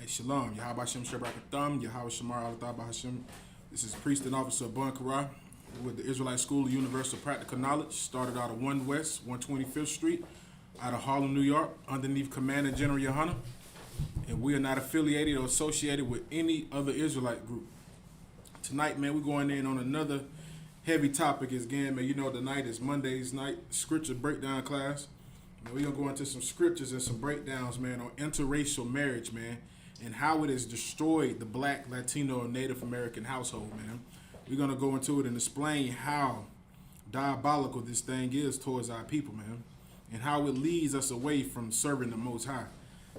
Shalom. Yahweh Hashem Shabbat Yahweh Shamar Al Hashem. This is Priest and Officer Bun Kara with the Israelite School of Universal Practical Knowledge. Started out of 1 West, 125th Street, out of Harlem, New York, underneath Commander General Yohana. And we are not affiliated or associated with any other Israelite group. Tonight, man, we're going in on another heavy topic again, man. You know, tonight is Monday's night scripture breakdown class. We're going to go into some scriptures and some breakdowns, man, on interracial marriage, man, and how it has destroyed the Black, Latino, and Native American household, man. We're going to go into it and explain how diabolical this thing is towards our people, man, and how it leads us away from serving the Most High.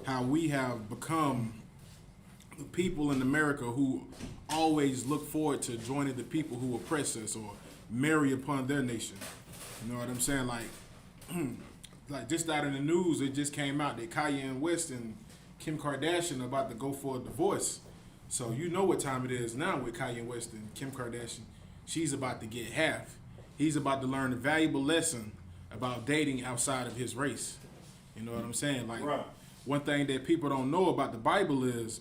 How we have become the people in America who always look forward to joining the people who oppress us or marry upon their nation. You know what I'm saying? Like just out in the news, it just came out that Kanye West and Kim Kardashian are about to go for a divorce. So you know what time it is now with Kanye West and Kim Kardashian. She's about to get half. He's about to learn a valuable lesson about dating outside of his race. You know what I'm saying? Like, right. One thing that people don't know about the Bible is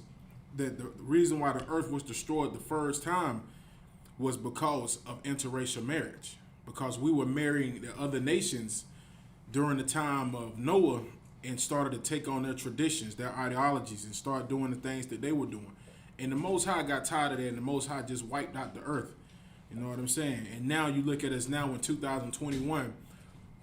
that the reason why the earth was destroyed the first time was because of interracial marriage. Because we were marrying the other nations during the time of Noah and started to take on their traditions, their ideologies, and start doing the things that they were doing. And the Most High got tired of that, and the Most High just wiped out the earth. You know what I'm saying? And now you look at us now in 2021,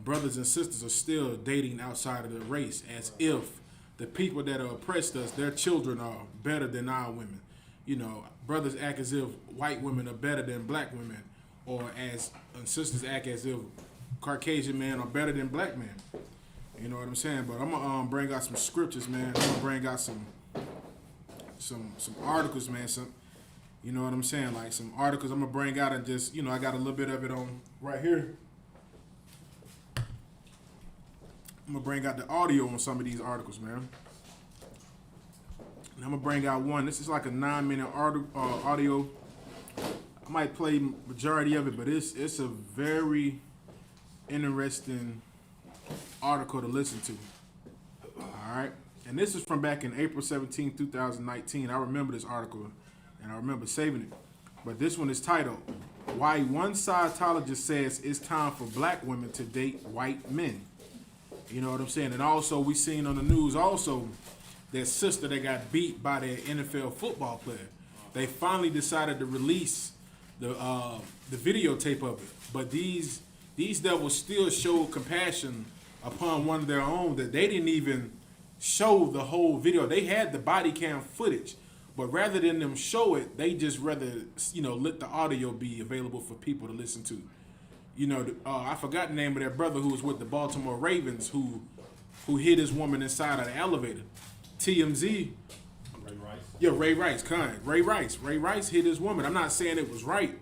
brothers and sisters are still dating outside of their race as if the people that are oppressed us, their children are better than our women. You know, brothers act as if white women are better than black women, or as and sisters act as if Caucasian men are better than black men. You know what I'm saying? But I'm gonna bring out some scriptures, man. I'm gonna bring out some articles, man. You know what I'm saying? Like some articles I'm gonna bring out and just, you know, I got a little bit of it on right here. I'm gonna bring out the audio on some of these articles, man. And I'm gonna bring out one. This is like a 9-minute audio. I might play majority of it, but it's a very interesting article to listen to. All right, and this is from back in April 17, 2019. I remember this article, and I remember saving it. But this one is titled, "Why One Scientologist Says It's Time for Black Women to Date White Men." You know what I'm saying? And also, we seen on the news also that sister that got beat by their NFL football player. They finally decided to release the videotape of it, but these devils still showed compassion upon one of their own that they didn't even show the whole video. They had the body cam footage, but rather than them show it, they just rather, you know, let the audio be available for people to listen to. You know, I forgot the name of that brother who was with the Baltimore Ravens who hit his woman inside of the elevator. TMZ. Ray Rice. Yeah, Ray Rice, kind. Ray Rice hit his woman. I'm not saying it was right,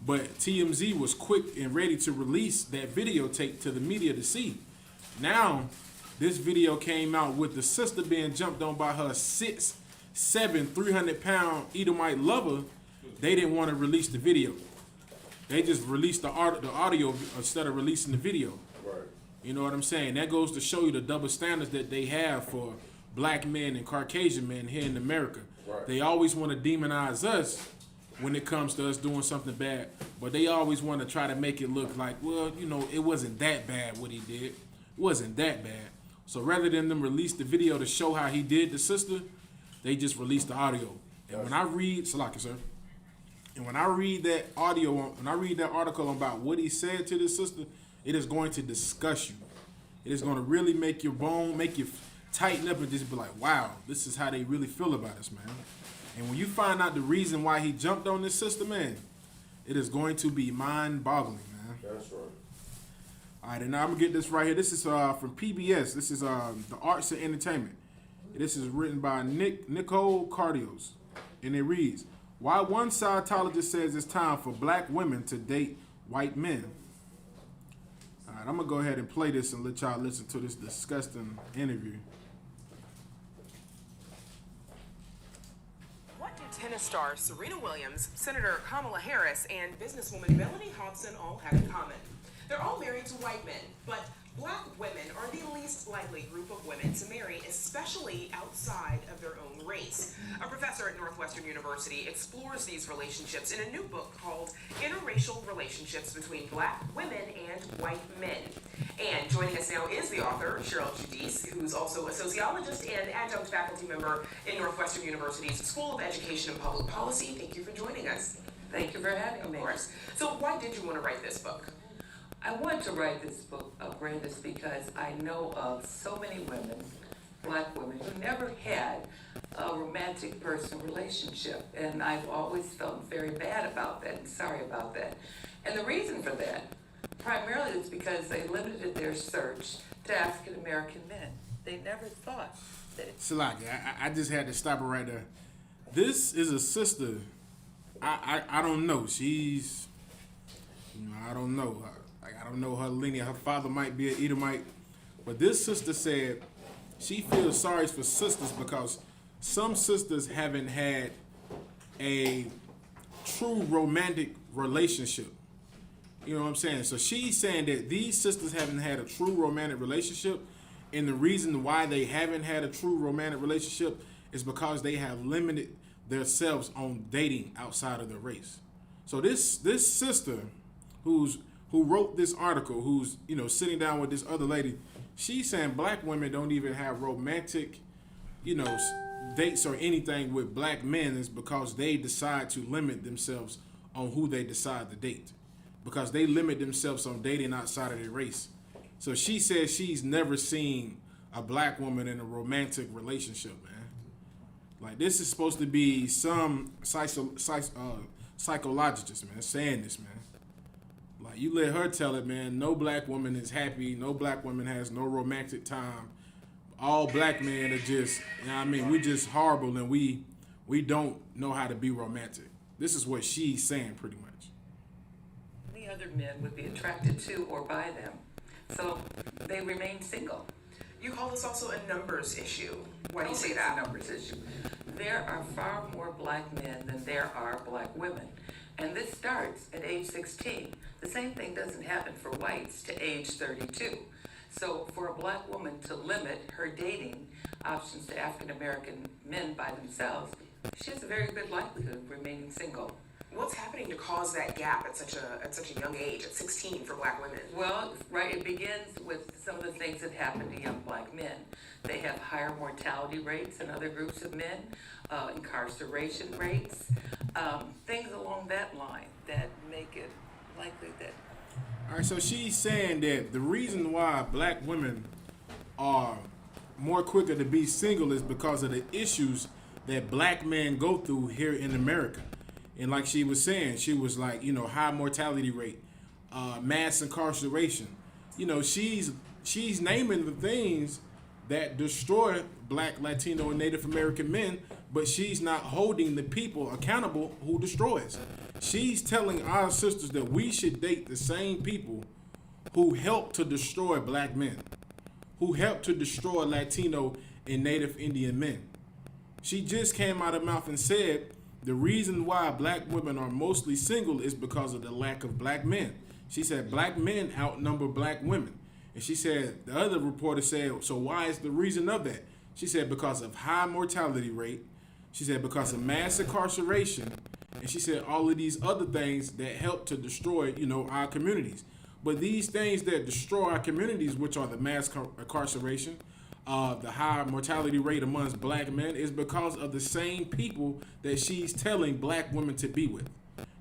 but TMZ was quick and ready to release that videotape to the media to see. Now, this video came out with the sister being jumped on by her 6'7", 300-pound Edomite lover. They didn't want to release the video. They just released the audio instead of releasing the video. Right. You know what I'm saying? That goes to show you the double standards that they have for black men and Caucasian men here in America. Right. They always want to demonize us when it comes to us doing something bad, but they always want to try to make it look like, well, you know, it wasn't that bad what he did. It wasn't that bad. So rather than them release the video to show how he did the sister, they just released the audio. And when I read, Salaka, sir, and when I read that audio, when I read that article about what he said to this sister, it is going to disgust you. It is going to really make your bone, make you tighten up and just be like, wow, this is how they really feel about us, man. And when you find out the reason why he jumped on this sister, man, it is going to be mind-boggling, man. That's right. All right, and now I'm going to get this right here. This is from PBS. This is the Arts and Entertainment. This is written by Nicole Cardios. And it reads, "Why One Scientologist Says It's Time for Black Women to Date White Men." All right, I'm going to go ahead and play this and let y'all listen to this disgusting interview. What do tennis star Serena Williams, Senator Kamala Harris, and businesswoman Melanie Hobson all have in common? They're all married to white men, but Black women are the least likely group of women to marry, especially outside of their own race. A professor at Northwestern University explores these relationships in a new book called Interracial Relationships Between Black Women and White Men. And joining us now is the author, Cheryl Judice, who's also a sociologist and adjunct faculty member in Northwestern University's School of Education and Public Policy. Thank you for joining us. Thank you for having me. Of course. So why did you want to write this book? I wanted to write this book, Brandis, because I know of so many women, Black women, who never had a romantic personal relationship. And I've always felt very bad about that and sorry about that. And the reason for that, primarily, is because they limited their search to African American men. They never thought that Salaki, I just had to stop her right there. This is a sister. I don't know. She's, I don't know. I don't know her lineage. Her father might be an Edomite. But this sister said she feels sorry for sisters because some sisters haven't had a true romantic relationship. You know what I'm saying? So she's saying that these sisters haven't had a true romantic relationship, and the reason why they haven't had a true romantic relationship is because they have limited themselves on dating outside of their race. So this sister who wrote this article, who's sitting down with this other lady, she's saying black women don't even have romantic, dates or anything with black men is because they decide to limit themselves on who they decide to date, because they limit themselves on dating outside of their race. So she says she's never seen a black woman in a romantic relationship, man. Like, this is supposed to be some psychologist, man, saying this, man. Like, you let her tell it, man. No black woman is happy. No black woman has no romantic time. All black men are just, we just horrible, and we don't know how to be romantic. This is what she's saying, pretty much. any other men would be attracted to or by them. So they remain single. You call this also a numbers issue. Why do you say It's that? a numbers issue. There are far more black men than there are black women. And this starts at age 16. The same thing doesn't happen for whites to age 32. So for a black woman to limit her dating options to African American men by themselves, she has a very good likelihood of remaining single. What's happening to cause that gap at such a young age, at 16 for black women? Well, right, it begins with some of the things that happen to young black men. They have higher mortality rates than other groups of men, incarceration rates, things along that line that make it likely that. All right, so she's saying that the reason why black women are more quicker to be single is because of the issues that black men go through here in America. And like she was saying, she was like, high mortality rate, mass incarceration. She's naming the things that destroy black, Latino, and Native American men, but she's not holding the people accountable who destroys. She's telling our sisters that we should date the same people who help to destroy black men, who help to destroy Latino and Native Indian men. She just came out of her mouth and said the reason why black women are mostly single is because of the lack of black men. She said black men outnumber black women. And she said, the other reporter said, so why is the reason of that? She said because of high mortality rate. She said because of mass incarceration. And she said all of these other things that help to destroy, our communities. But these things that destroy our communities, which are the mass incarceration, the high mortality rate amongst black men, is because of the same people that she's telling black women to be with.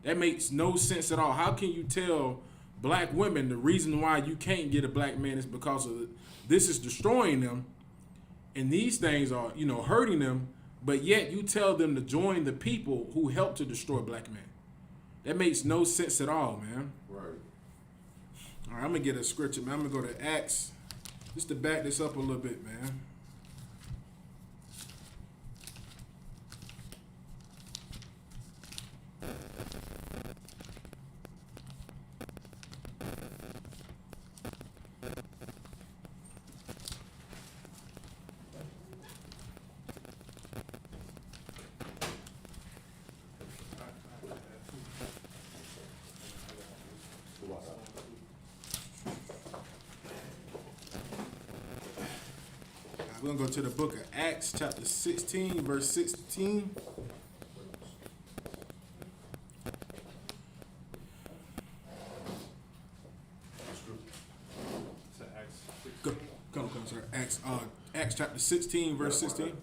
That makes no sense at all. How can you tell black women the reason why you can't get a black man is because of this is destroying them, and these things are, hurting them, but yet you tell them to join the people who help to destroy black men? That makes no sense at all, man. Right. All right, I'm gonna get a scripture, man. I'm gonna go to Acts just to back this up a little bit, man. We're going to go to the book of Acts, chapter 16, verse 16. Come on, sir. Acts chapter 16, verse 16.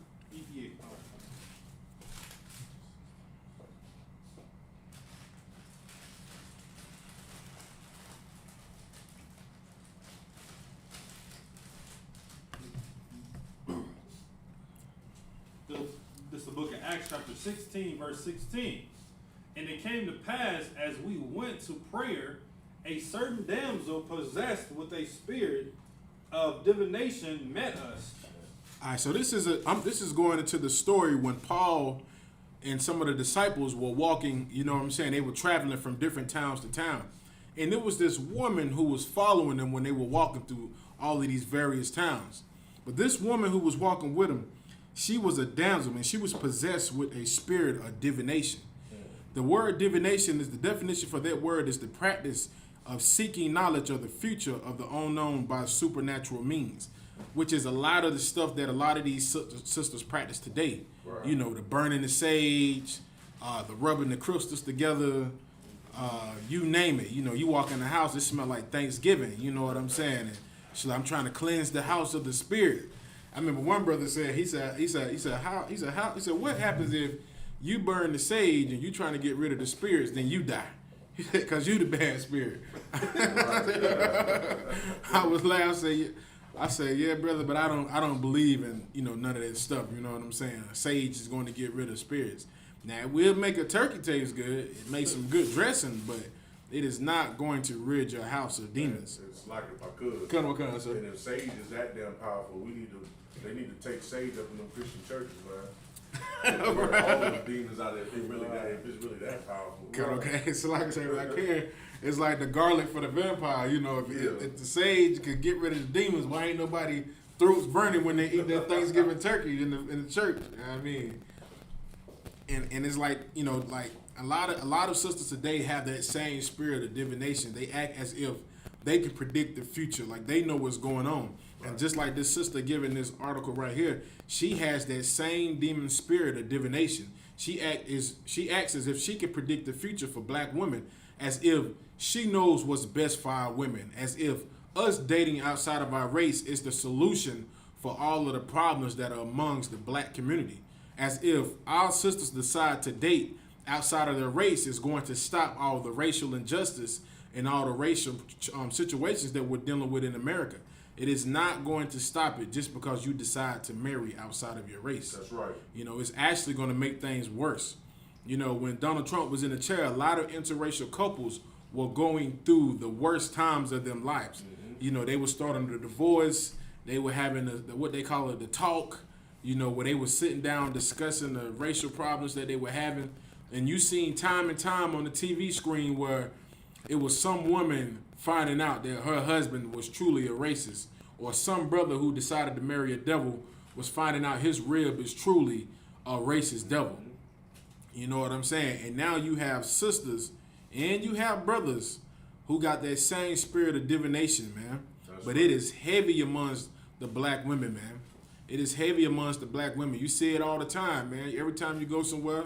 This is the book of Acts chapter 16, verse 16. And it came to pass as we went to prayer, a certain damsel possessed with a spirit of divination met us. All right, so this is going into the story when Paul and some of the disciples were walking, you know what I'm saying? They were traveling from different towns to town. And there was this woman who was following them when they were walking through all of these various towns. But this woman who was walking with them, she was a damsel, and she was possessed with a spirit of divination. The word divination is the definition for that word is the practice of seeking knowledge of the future of the unknown by supernatural means, which is a lot of the stuff that a lot of these sisters practice today. Right. You know, the burning the sage, the rubbing the crystals together, you name it. You know, you walk in the house, it smells like Thanksgiving. You know what I'm saying? And she's like, I'm trying to cleanse the house of the spirit. I remember one brother said, he said, what happens if you burn the sage and you trying to get rid of the spirits, then you die? Because you the bad spirit. I was laughing. I say, yeah, brother, but I don't believe in, you know, none of that stuff. You know what I'm saying? Sage is going to get rid of spirits. Now, it will make a turkey taste good. It makes some good dressing, but it is not going to rid your house of demons. It's like if I could. Come on, sir. And if sage is that damn powerful, they need to take sage up in them Christian churches, man. All those demons out there, if it's really that powerful. Okay, so like I say, right here, it's like the garlic for the vampire. You know, if the sage could get rid of the demons, why ain't nobody throats burning when they eat that Thanksgiving turkey in the church? You know what I mean, and it's like, you know, like a lot of sisters today have that same spirit of divination. They act as if they can predict the future, like they know what's going on. And just like this sister giving this article right here, she has that same demon spirit of divination. She acts as if she can predict the future for black women, as if she knows what's best for our women, as if us dating outside of our race is the solution for all of the problems that are amongst the black community. As if our sisters decide to date outside of their race is going to stop all the racial injustice and all the racial situations that we're dealing with in America. It is not going to stop it just because you decide to marry outside of your race. That's right. You know, it's actually going to make things worse. You know, when Donald Trump was in the chair, a lot of interracial couples were going through the worst times of their lives. Mm-hmm. You know, they were starting the divorce. They were having what they call it, the talk, you know, where they were sitting down discussing the racial problems that they were having. And you seen time and time on the TV screen where it was some woman finding out that her husband was truly a racist, or some brother who decided to marry a devil was finding out his rib is truly a racist devil. You know what I'm saying? And now you have sisters and you have brothers who got that same spirit of divination, man. But it is heavy amongst the black women, man. It is heavy amongst the black women. You see it all the time, man. Every time you go somewhere,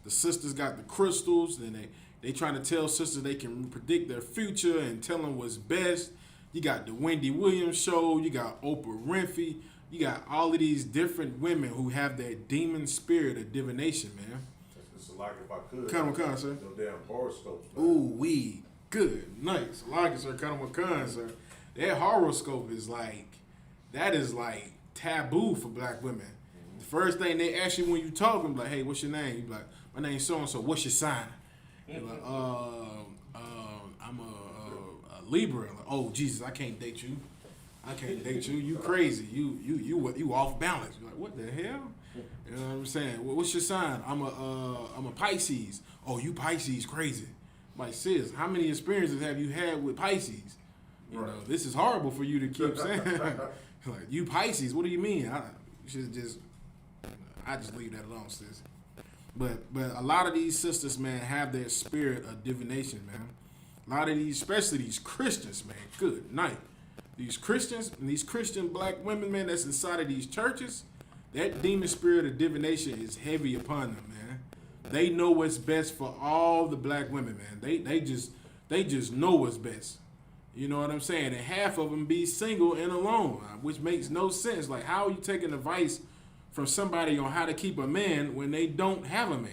the sisters got the crystals, and they trying to tell sisters they can predict their future and tell them what's best. You got the Wendy Williams show. You got Oprah Winfrey. You got all of these different women who have that demon spirit of divination, man. It's like if I could. Come on, sir. No damn horoscopes. Man. Ooh, we good, nice. Like it, sir. Come on, sir. That horoscope is like, that is like taboo for black women. Mm-hmm. The first thing they ask you when you talk, them like, hey, what's your name? You be like, my name's so and so. What's your sign? You're like, I'm a Libra. Like, oh Jesus, I can't date you. I can't date you. You crazy. You off balance. You're like, what the hell? You know what I'm saying? Well, what's your sign? I'm a Pisces. Oh, you Pisces, crazy. I'm like, sis, how many experiences have you had with Pisces? You know, this is horrible for you to keep saying. Like, you Pisces, what do you mean? I just leave that alone, sis. But a lot of these sisters, man, have their spirit of divination, man. A lot of these, especially these Christians, man, good night. these Christians and these Christian black women, man, that's inside of these churches, that demon spirit of divination is heavy upon them, man. They know what's best for all the black women, man. They just know what's best. You know what I'm saying? And half of them be single and alone, which makes no sense. Like, how are you taking advice from somebody on how to keep a man when they don't have a man?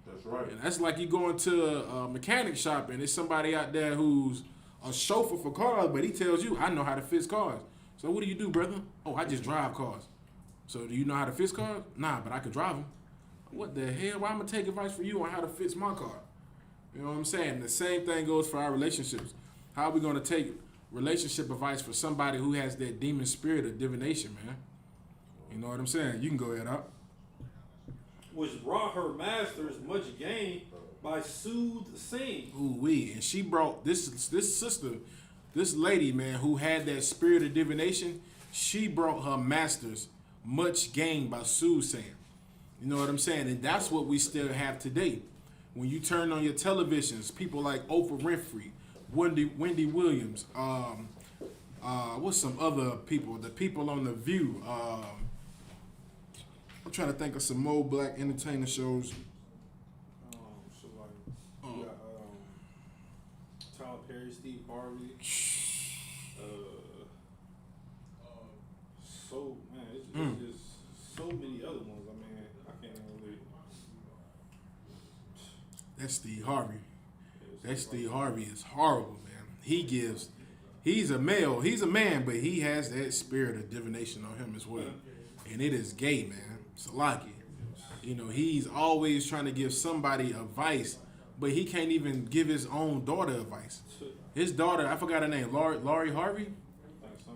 That's right. And that's like you going to a mechanic shop and there's somebody out there who's a chauffeur for cars, but he tells you, I know how to fix cars. So what do you do, brother? Oh, I just drive cars. So do you know how to fix cars? Nah, but I can drive them. What the hell? Why am I going to take advice from you on how to fix my car? You know what I'm saying? The same thing goes for our relationships. How are we going to take relationship advice for somebody who has that demon spirit of divination, man? You know what I'm saying? You can go ahead up. Which brought her masters much gain by soothsaying. Ooh wee, and she brought this sister, this lady, man, who had that spirit of divination. She brought her masters much gain by soothsaying. You know what I'm saying? And that's what we still have today. When you turn on your televisions, people like Oprah Winfrey, Wendy Williams, what's some other people? The people on The View. I'm trying to think of some more black entertainment shows. So like, you got Tyler Perry, Steve Harvey. So man, it's just so many other ones. I mean, I can't even really. That's Steve Harvey. That Steve Harvey is horrible, man. He's a man, but he has that spirit of divination on him as well. And it is gay, man. Salaki. You know, he's always trying to give somebody advice, but he can't even give his own daughter advice. His daughter, I forgot her name, Laurie Harvey.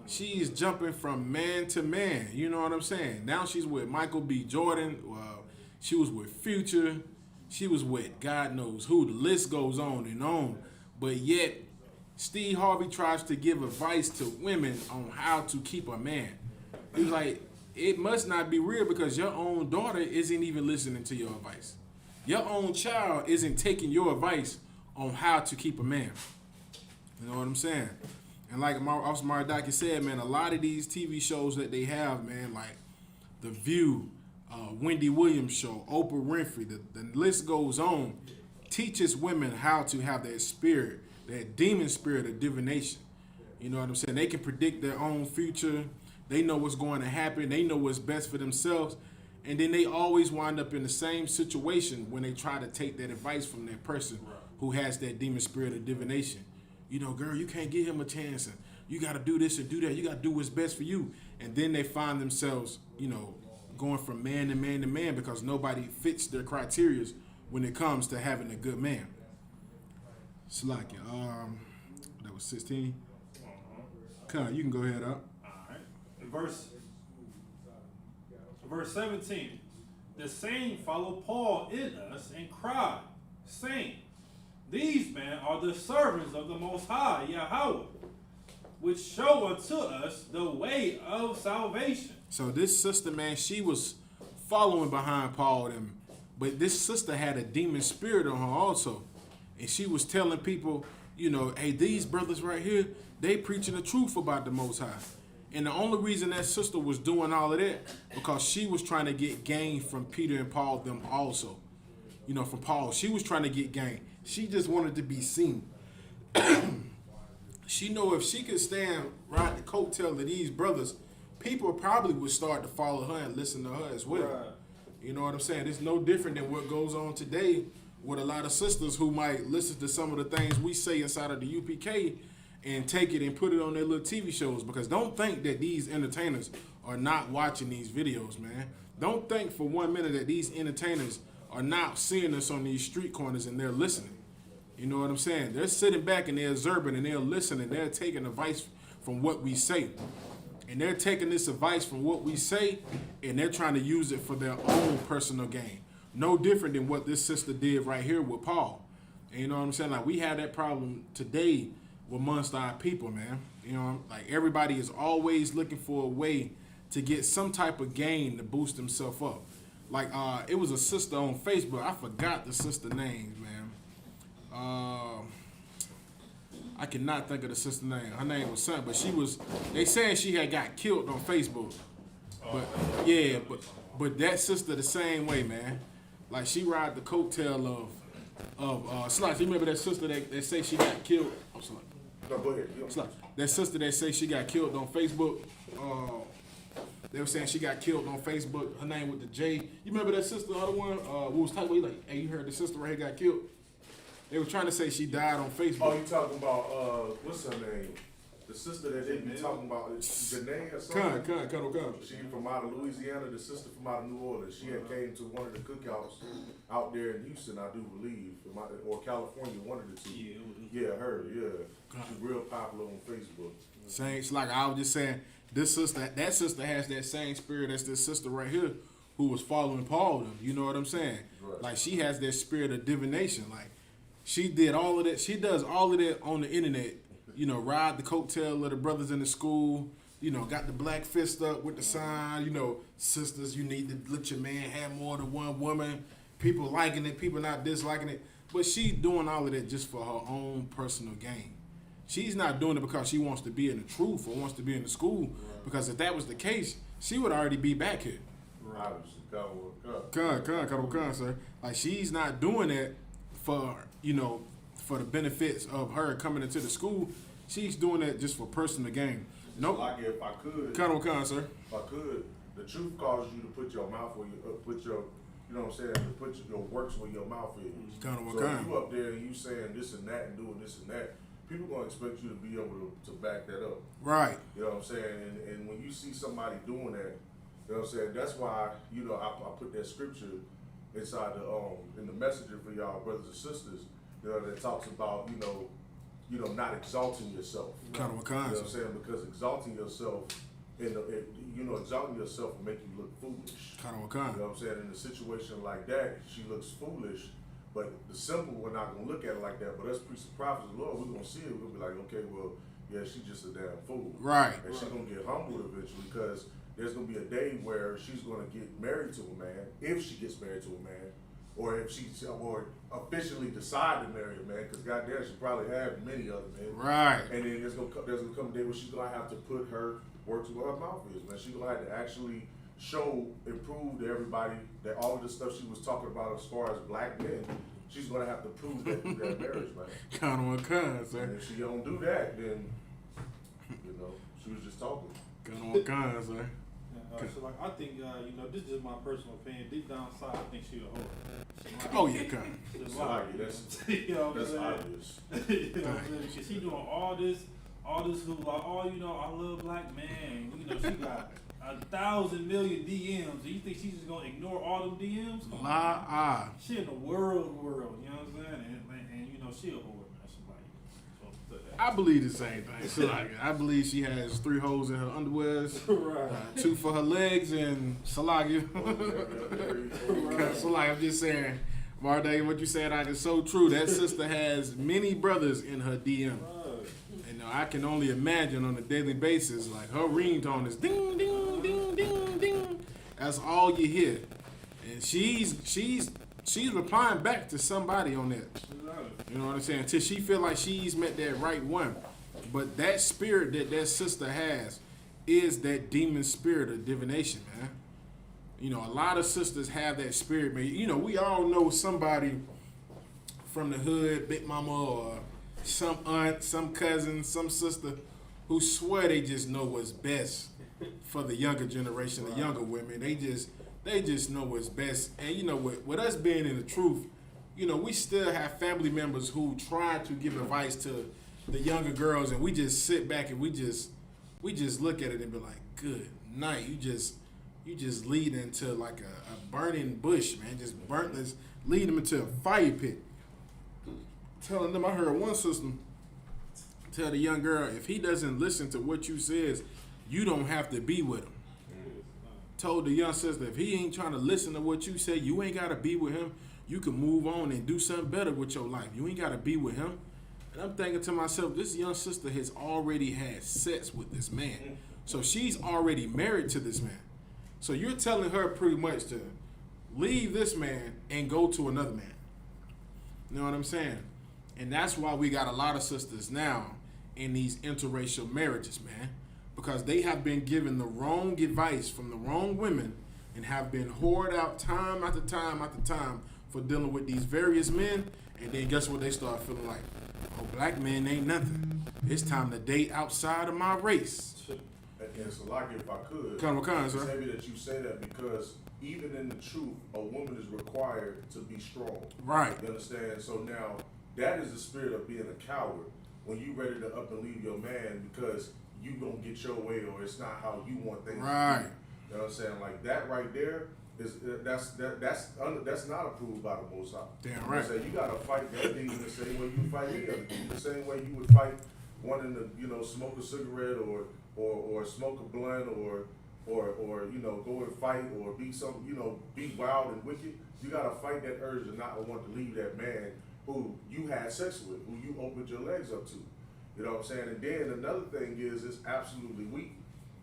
She's jumping from man to man. You know what I'm saying? Now she's with Michael B. Jordan. She was with Future. She was with God knows who. The list goes on and on. But yet, Steve Harvey tries to give advice to women on how to keep a man. He's like, it must not be real because your own daughter isn't even listening to your advice. Your own child isn't taking your advice on how to keep a man. You know what I'm saying? And like Officer Maradaki said, man, a lot of these TV shows that they have, man, like The View, Wendy Williams show, Oprah Winfrey, the list goes on, teaches women how to have that spirit, that demon spirit of divination. You know what I'm saying? They can predict their own future. They know what's going to happen. They know what's best for themselves. And then they always wind up in the same situation when they try to take that advice from that person who has that demon spirit of divination. You know, girl, you can't give him a chance. And you got to do this and do that. You got to do what's best for you. And then they find themselves, you know, going from man to man to man because nobody fits their criteria when it comes to having a good man. Salakia, that was 16. Come on, you can go ahead up. Verse 17, the same follow Paul in us and cry, saying, these men are the servants of the Most High, Yahweh, which show unto us the way of salvation. So this sister, man, she was following behind Paul, but this sister had a demon spirit on her also. And she was telling people, you know, hey, these brothers right here, they preaching the truth about the Most High. And the only reason that sister was doing all of that, because she was trying to get gain from Peter and Paul them also. You know, from Paul. She was trying to get gain. She just wanted to be seen. She know if she could stand right the coattail of these brothers, people probably would start to follow her and listen to her as well. Right. You know what I'm saying? It's no different than what goes on today with a lot of sisters who might listen to some of the things we say inside of the UPK and take it and put it on their little TV shows. Because don't think that these entertainers are not watching these videos, man. Don't think for 1 minute that these entertainers are not seeing us on these street corners and they're listening. You know what I'm saying? They're sitting back and they're observing and they're listening. They're taking advice from what we say. And they're taking this advice from what we say and they're trying to use it for their own personal gain. No different than what this sister did right here with Paul. And you know what I'm saying? Like, we have that problem today amongst our people, man. You know, like, everybody is always looking for a way to get some type of gain to boost themselves up. Like, it was a sister on Facebook. I forgot the sister names, man. I cannot think of the sister name. Her name was something, but she was. They saying she had got killed on Facebook. But yeah, but that sister the same way, man. Like she ride the coattail of Slice. You remember that sister that say she got killed? I'm sorry. No, go ahead. Slice. That sister that say she got killed on Facebook. They were saying she got killed on Facebook. Her name with the J. You remember that sister, the other one? Who was talking about, like, hey, you heard the sister right here got killed? They were trying to say she died on Facebook. Oh, you talking about, what's her name? The sister that they be talking about, Janae or something? Con. She from out of Louisiana, the sister from out of New Orleans. She had came to one of the cookouts out there in Houston, I do believe, or California, one of the two. Yeah, her, yeah. She's real popular on Facebook. Same, it's like I was just saying, that sister has that same spirit as this sister right here who was following Paul them. You know what I'm saying? Right. Like she has that spirit of divination. Like she did all of that. She does all of that on the internet. You know, ride the coattail of the brothers in the school. You know, got the black fist up with the sign. You know, sisters, you need to let your man have more than one woman. People liking it, people not disliking it. But she's doing all of that just for her own personal gain. She's not doing it because she wants to be in the truth or wants to be in the school. Right. Because if that was the case, she would already be back here. Right. Come, sir. Like she's not doing that for, you know, for the benefits of her coming into the school. She's doing that just for personal gain. Nope. Like if I could. Come, sir. If I could, the truth causes you to put your mouth where you put your, you know what I'm saying, to put your works where your mouth is. So if you up there and you saying this and that and doing this and that, people gonna expect you to be able to back that up. Right. You know what I'm saying? And when you see somebody doing that, you know what I'm saying, that's why, you know, I put that scripture inside in the messenger for y'all brothers and sisters, you know, that talks about, you know, not exalting yourself. Kind of You know what I'm saying? Because exalting yourself exalting yourself will make you look foolish. Kind of You know what I'm saying? In a situation like that, she looks foolish. But the simple, we're not gonna look at it like that. But us priests and prophets of the Lord, we're gonna see it. We're gonna be like, okay, well, yeah, she's just a damn fool. Right. And she's gonna get humbled eventually because there's gonna be a day where she's gonna get married to a man, if she gets married to a man, or if or officially decide to marry a man. Because goddamn, she probably had many other men. Right. And then there's gonna come a day where she's gonna have to put her works where her mouth is, man. She's gonna have to actually show and prove to everybody that all of the stuff she was talking about as far as black men, she's gonna have to prove that through that marriage, man. Kind, sir. And if she don't do that, then she was just talking. Kind, sir. So like I think this is just my personal opinion. Deep down inside, I think she a whore. Oh yeah, kind. That's obvious. You know what I'm saying? Because she doing all this who like, I love black man. You know, she got 1,000 million DMs. Do you think she's just gonna ignore all them DMs? She in the world, you know what I'm saying? And she a whore, man. I believe the same thing. So I believe she has 3 holes in her underwears, right. 2 for her legs, and Salagia. So like I'm just saying, Marday, what you said is so true. That sister has many brothers in her DM. Right. And I can only imagine on a daily basis, like her ringtone is ding, ding, ding, ding, ding. That's all you hear. And she's replying back to somebody on that. You know what I'm saying? Until she feel like she's met that right one. But that spirit that sister has is that demon spirit of divination, man. You know, a lot of sisters have that spirit, man. You know, we all know somebody from the hood, big mama, or some aunt, some cousin, some sister, who swear they just know what's best for the younger generation, the younger women. They just know what's best. And you know, with us being in the truth, you know, we still have family members who try to give advice to the younger girls, and we just sit back and we just look at it and be like, good night. You just lead into like a burning bush, man. Just lead them into a fire pit. Telling them, I heard one sister tell the young girl, if he doesn't listen to what you says, you don't have to be with him. Told the young sister, if he ain't trying to listen to what you say, you ain't got to be with him. You can move on and do something better with your life. You ain't got to be with him. And I'm thinking to myself, this young sister has already had sex with this man. So she's already married to this man. So you're telling her pretty much to leave this man and go to another man. You know what I'm saying? And that's why we got a lot of sisters now in these interracial marriages, man. Because they have been given the wrong advice from the wrong women and have been whored out time after time after time for dealing with these various men. And then guess what? They start feeling like, oh, black men ain't nothing. It's time to date outside of my race. And so, like, if I could, Sir. maybe that you say that because even in the truth, a woman is required to be strong. Right. You understand? So now, that is the spirit of being a coward when you ready to up and leave your man because you don't get your way or it's not how you want things Right. to be. You know what I'm saying? Like, that right there is that's not approved by the Most High. Damn right. You gotta fight that demon the same way you fight any other demon, the same way you would fight wanting to, smoke a cigarette or smoke a blunt or go and fight or be be wild and wicked. You gotta fight that urge to not want to leave that man who you had sex with, who you opened your legs up to. You know what I'm saying? And then another thing is it's absolutely weak.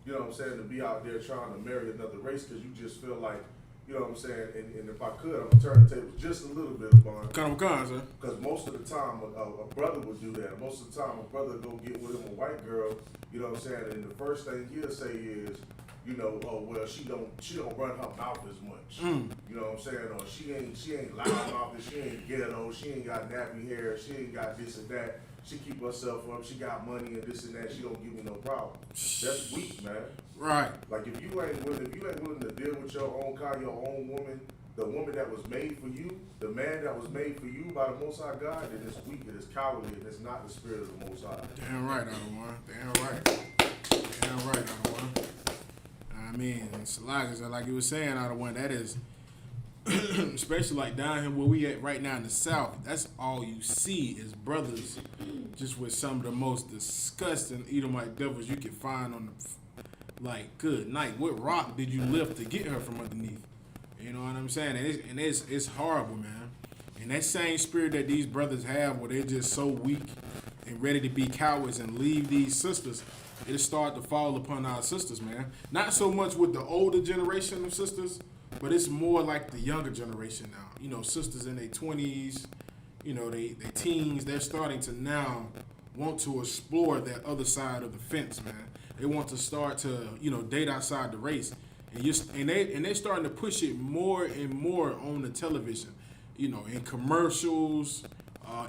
You know what I'm saying, to be out there trying to marry another race because you just feel like, you know what I'm saying, and if I could, I'm gonna turn the tables just a little bit, Bond. Sir. Because most of the time, a brother would do that. Most of the time, a brother go get with him a white girl, you know what I'm saying, and the first thing he'll say is, oh well, she don't run her mouth as much. You know what I'm saying? Or she ain't loud mouthed, she ain't ghetto, she ain't got nappy hair, she ain't got this and that. She keep herself up, she got money and this and that, she don't give me no problem. That's weak, man. Right. Like if you ain't willing to deal with your own kind, your own woman, the woman that was made for you, the man that was made for you by the Most High God, then it's weak, it is cowardly, and it's not the spirit of the Most High. Damn right, Adawan. Damn right. Damn right, Adawan. I mean, it's like you were saying, Adawan, that is, especially like down here where we at right now in the South, that's all you see is brothers just with some of the most disgusting Edomite devils you can find on the, like, good night. What rock did you lift to get her from underneath? You know what I'm saying? And it's horrible, man. And that same spirit that these brothers have where they're just so weak and ready to be cowards and leave these sisters, it'll start to fall upon our sisters, man. Not so much with the older generation of sisters, but it's more like the younger generation now. You know, sisters in their 20s, they teens, they're starting to now want to explore that other side of the fence, man. They want to start to, date outside the race. And they're starting to push it more and more on the television, in commercials,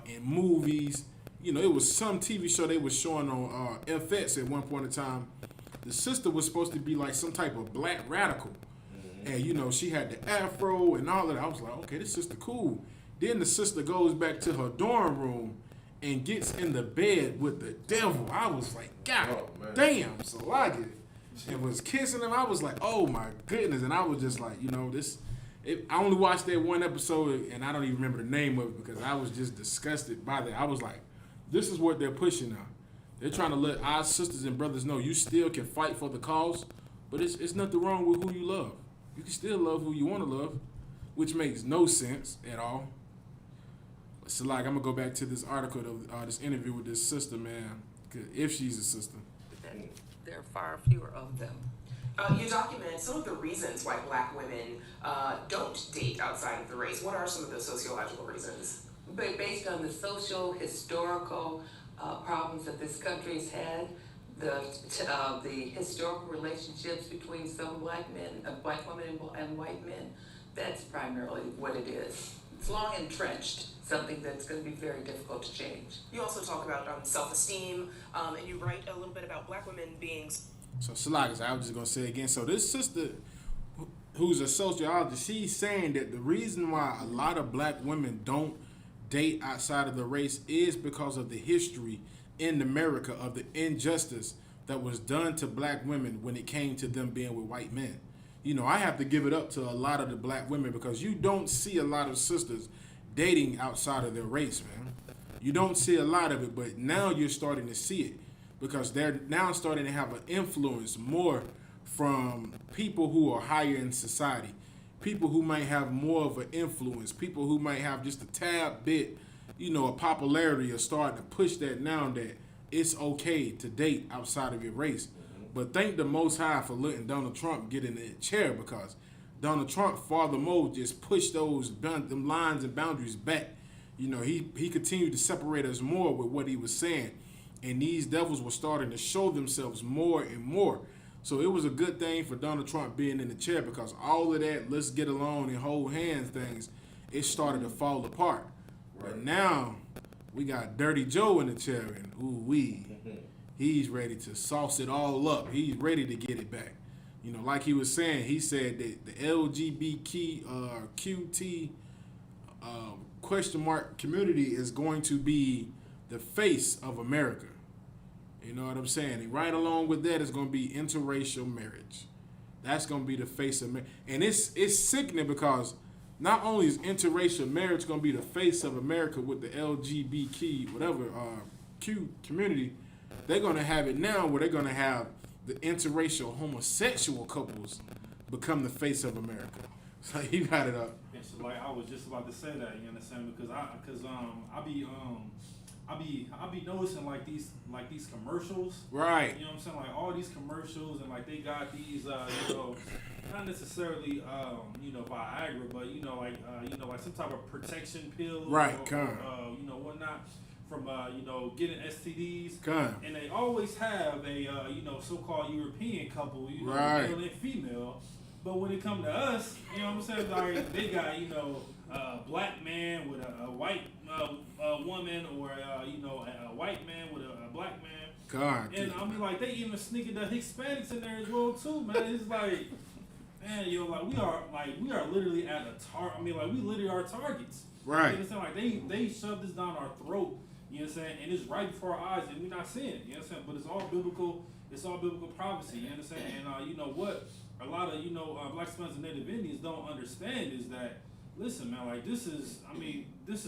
in movies. It was some TV show they was showing on FX at one point in time. The sister was supposed to be like some type of black radical. And, she had the afro and all of that. I was like, okay, this sister cool. Then the sister goes back to her dorm room and gets in the bed with the devil. I was like, God damn. So I get it. And was kissing him. I was like, oh my goodness. And I was just like, I only watched that one episode and I don't even remember the name of it because I was just disgusted by that. I was like, this is what they're pushing now. They're trying to let our sisters and brothers know you still can fight for the cause, but it's nothing wrong with who you love. You can still love who you want to love, which makes no sense at all. So, like, I'm going to go back to this article, this interview with this sister, man, if she's a sister. There are far fewer of them. You document some of the reasons why black women don't date outside of the race. What are some of the sociological reasons? But based on the social, historical problems that this country's had, the historical relationships between some black women and white men, that's primarily what it is. It's long entrenched, something that's going to be very difficult to change. You also talk about self-esteem, and you write a little bit about black women being... So, Salakas, I was just going to say again, so this sister who's a sociologist, she's saying that the reason why a lot of black women don't date outside of the race is because of the history in America of the injustice that was done to black women when it came to them being with white men. I have to give it up to a lot of the black women because you don't see a lot of sisters dating outside of their race, man. You don't see a lot of it, but now you're starting to see it because they're now starting to have an influence more from people who are higher in society, people who might have more of an influence, people who might have just a tad bit, a popularity are starting to push that now that it's okay to date outside of your race. But thank the Most High for letting Donald Trump get in the chair because Donald Trump, furthermore, just pushed them lines and boundaries back. You know, he continued to separate us more with what he was saying. And these devils were starting to show themselves more and more. So it was a good thing for Donald Trump being in the chair, because all of that let's get along and hold hands things, it started to fall apart. But now we got Dirty Joe in the chair, and he's ready to sauce it all up. He's ready to get it back. You know, like he was saying, he said that the LGBTQT question mark community is going to be the face of America. You know what I'm saying? And right along with that is going to be interracial marriage. That's going to be the face of America. And it's sickening, because not only is interracial marriage going to be the face of America with the LGBTQ, whatever, Q community, they're going to have it now where they're going to have the interracial homosexual couples become the face of America. So you got it up. And so, like, I was just about to say that, you understand? Because I be noticing like these commercials. Right. You know what I'm saying? Like all these commercials, and like they got these you know, not necessarily Viagra, but like some type of protection pill. Right, or whatnot from getting STDs. Come. And they always have a so-called European couple, right, male and female. But when it comes to us, you know what I'm saying? Like they got a black man with a white woman, or a white man with a black man. God. And I mean, like they even sneaking the Hispanics in there as well too, man. It's like, man, we are literally at a target. I mean, like we literally are targets. Right. You understand? Like they shove this down our throat. You know what I'm saying? And it's right before our eyes, and we're not seeing it. You know what I'm saying? But it's all biblical. It's all biblical prophecy. You understand? And you know what? A lot of Black Hispanics and Native Indians don't understand is that, listen, man, like this is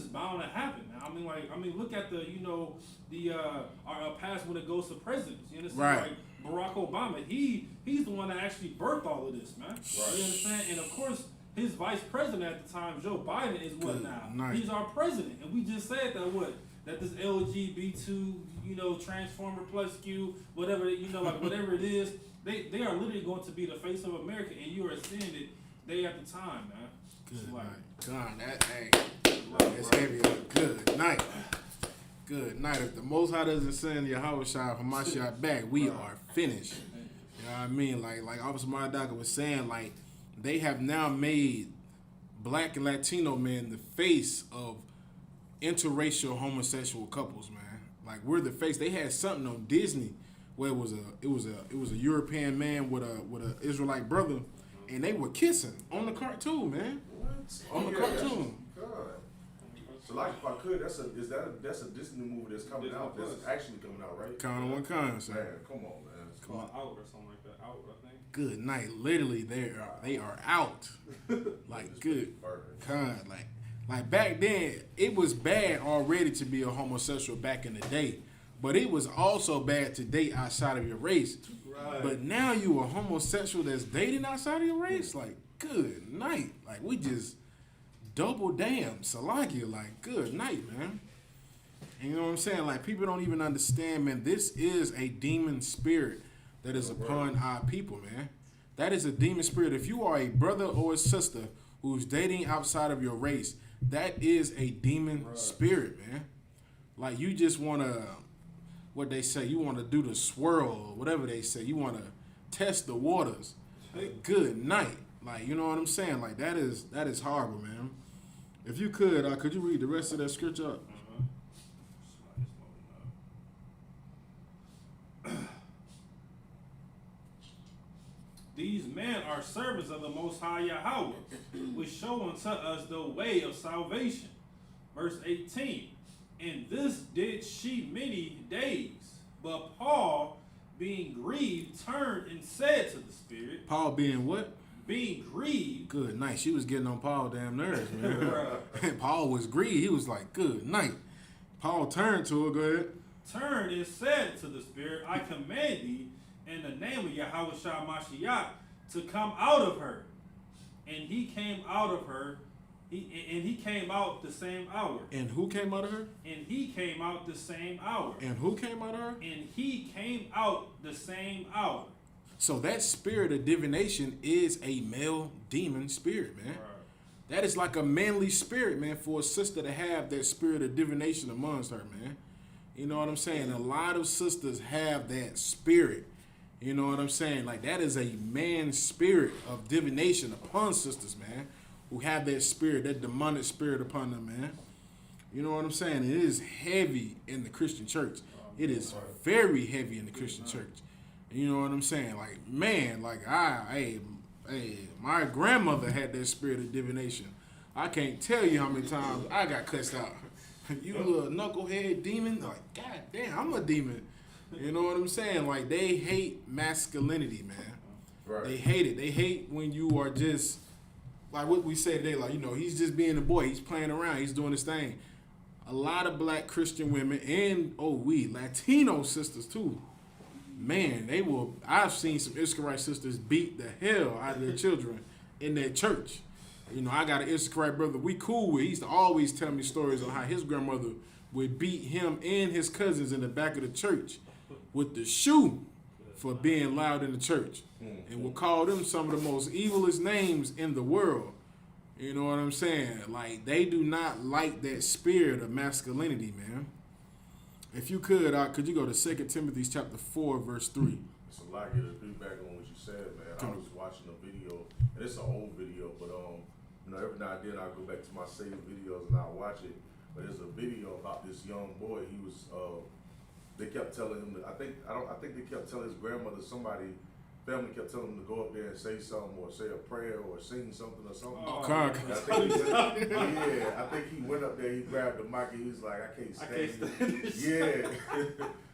bound to happen, man. I mean, look at our past when it goes to presidents. You understand? Right. Like Barack Obama, he's the one that actually birthed all of this, man. Right. You understand? And of course, his vice president at the time, Joe Biden, is what Good now? night. He's our president, and we just said that this LGBT2, Transformer plus Q, whatever, whatever it is, they are literally going to be the face of America, and you are seeing it day after time, man. Good Like, night. God, that's heavy. Good night. Good night. If the Most High doesn't send Yahushua Hamashiach back, we are finished. You know what I mean? Like Officer Mardaka was saying, like they have now made Black and Latino men the face of interracial homosexual couples, man. Like we're the face. They had something on Disney where it was a European man with a Israelite brother, and they were kissing on the cartoon, man. What? On the cartoon. God. So like, if I could, that's a Disney movie that's coming out. That's actually coming out, right? Count on one kind, sir. Man, come on, man. it's called Out or something like that. Out, I think. Good night. Literally, they are out. Like good. God, like back then, it was bad already to be a homosexual back in the day, but it was also bad to date outside of your race. Right. But now you a homosexual that's dating outside of your race. Like good night. Like we just double damn Salakia. Like good night, man. And you know what I'm saying? Like people don't even understand, man. This is a demon spirit that is upon our people, man. That is a demon spirit. If you are a brother or a sister who's dating outside of your race, that is a demon spirit, man. Like you just want to, what they say, you want to do the swirl or whatever they say. You want to test the waters. Like, good night. Like, you know what I'm saying? Like that is horrible, man. If you could you read the rest of that scripture up? These men are servants of the Most High Yahweh, which show unto us the way of salvation. Verse 18. And this did she many days. But Paul, being grieved, turned and said to the Spirit. Paul being what? Being grieved. Good night. She was getting on Paul damn nerves, man. And Paul was grieved. He was like, good night. Paul turned to her. Go ahead. Turned and said to the Spirit, I command thee in the name of Yahweh Shah Mashiach to come out of her. And he came out of her. He came out the same hour. And who came out of her? And he came out the same hour. And who came out of her? And he came out the same hour. So that spirit of divination is a male demon spirit, man. Right. That is like a manly spirit, man, for a sister to have that spirit of divination amongst her, man. You know what I'm saying? A lot of sisters have that spirit. You know what I'm saying? Like, that is a man's spirit of divination upon sisters, man, who have that spirit, that demonic spirit upon them, man. You know what I'm saying? It is heavy in the Christian church. It is very heavy in the Christian church. You know what I'm saying? Like, man, like, my grandmother had that spirit of divination. I can't tell you how many times I got cussed out. You little knucklehead demon. Like, god damn, I'm a demon. You know what I'm saying? Like, they hate masculinity, man. Right. They hate it. They hate when you are just, like what we say today, like, you know, he's just being a boy. He's playing around. He's doing his thing. A lot of black Christian women and, Latino sisters too. Man, I've seen some Issacharite sisters beat the hell out of their children in their church. You know, I got an Issacharite brother we cool with. He used to always tell me stories on how his grandmother would beat him and his cousins in the back of the church with the shoe for being loud in the church, and would call them some of the most evilest names in the world. You know what I'm saying? Like, they do not like that spirit of masculinity, man. If you could you go to 2 Timothy chapter 4, verse 3. It's a lot to piggyback on what you said, man. I was watching a video, and it's an old video, but you know, every now and then I go back to my saved videos and I watch it. But there's a video about this young boy. He was they kept telling him I think they kept telling his grandmother, family kept telling him to go up there and say something, or say a prayer, or sing something or something. God. I think he went up there, he grabbed the mic, and he was like, I can't stand it. Yeah.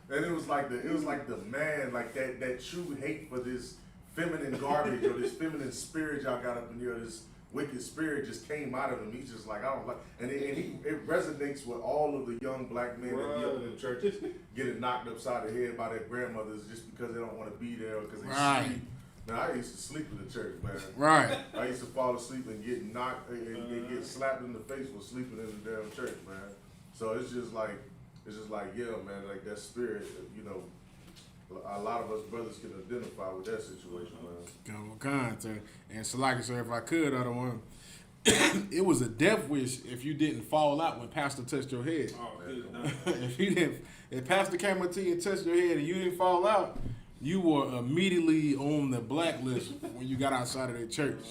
And it was like the man, like that true hate for this feminine garbage or this feminine spirit y'all got up in here, this wicked spirit just came out of him. He's just like, I don't like, and it resonates with all of the young black men that be up in the churches getting knocked upside the head by their grandmothers just because they don't want to be there or because they sleep. Man, I used to sleep in the church, man. Right. I used to fall asleep and get knocked and get slapped in the face for sleeping in the damn church, man. So it's just like, yeah, man, like that spirit, you know, a lot of us brothers can identify with that situation, man. And so, like I said, if I could, I don't want. It was a death wish if you didn't fall out when Pastor touched your head. If Pastor came up to you and touched your head and you didn't fall out, you were immediately on the blacklist when you got outside of the church.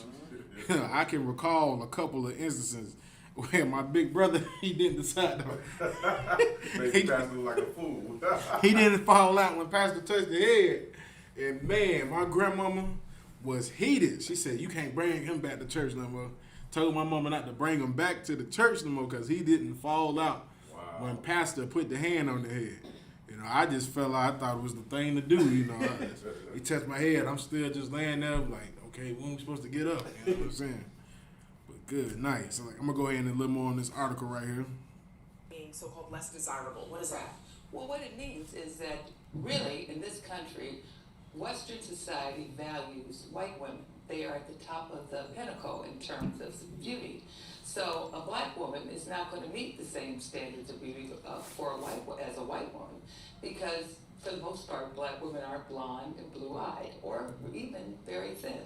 I can recall a couple of instances where my big brother, he didn't decide to. Made the pastor look like a fool. He didn't fall out when Pastor touched the head. And man, my grandmama was heated. She said, you can't bring him back to church no more. Told my mama not to bring him back to the church no more because he didn't fall out when Pastor put the hand on the head. You know, I just fell out. I thought it was the thing to do, you know. He touched my head. I'm still just laying there like, okay, when we supposed to get up? You know what I'm saying? But good, nice. So, like, I'm going to go ahead and a little more on this article right here. Being so-called less desirable. What is that? Well, what it means is that really in this country, Western society values white women. They are at the top of the pinnacle in terms of beauty. So a black woman is not going to meet the same standards of beauty as a white woman, because for the most part, black women are blonde and blue-eyed, or even very thin,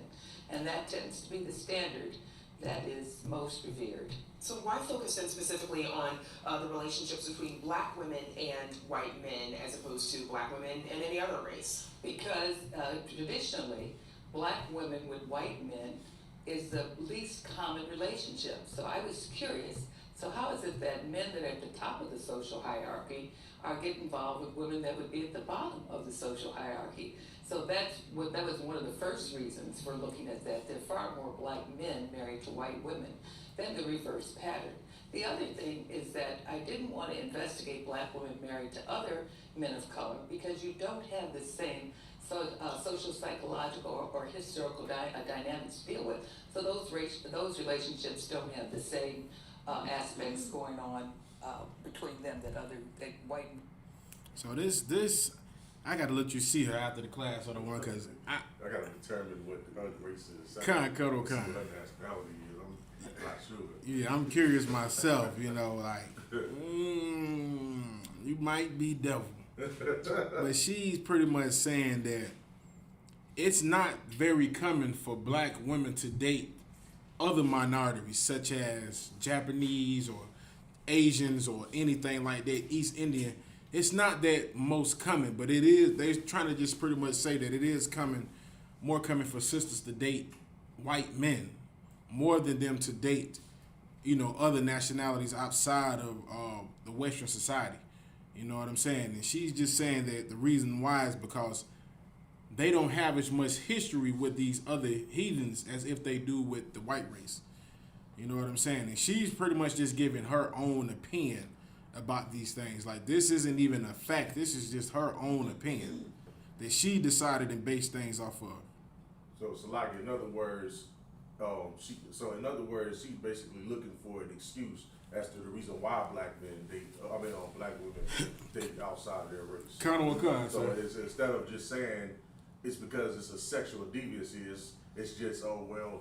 and that tends to be the standard that is most revered. So why focus then specifically on the relationships between black women and white men as opposed to black women and any other race? Because traditionally, black women with white men is the least common relationship. So I was curious, so how is it that men that are at the top of the social hierarchy are getting involved with women that would be at the bottom of the social hierarchy? So that was one of the first reasons for looking at that. There are far more black men married to white women than the reverse pattern. The other thing is that I didn't want to investigate black women married to other men of color because you don't have the same social, psychological, or historical dynamics to deal with. So those relationships don't have the same aspects going on between them that white. So this, I got to let you see her after the class or the one, because I got to determine what the other race is. Kind. What nationality is. I'm not sure. Yeah, I'm curious myself, you know, like, you might be devil. But she's pretty much saying that it's not very common for black women to date other minorities such as Japanese or Asians or anything like that, East Indian, it's not that most coming, but it is. They're trying to just pretty much say that it is coming, more coming for sisters to date white men, more than them to date, other nationalities outside of the Western society. You know what I'm saying? And she's just saying that the reason why is because they don't have as much history with these other heathens as if they do with the white race. You know what I'm saying? And she's pretty much just giving her own opinion about these things. Like, this isn't even a fact. This is just her own opinion that she decided and based things off of. So like in other words, she's basically looking for an excuse as to the reason why black women date outside of their race. Kind of what kind, So sir. it's, instead of just saying it's because it's a sexual deviancy, it's just, oh well,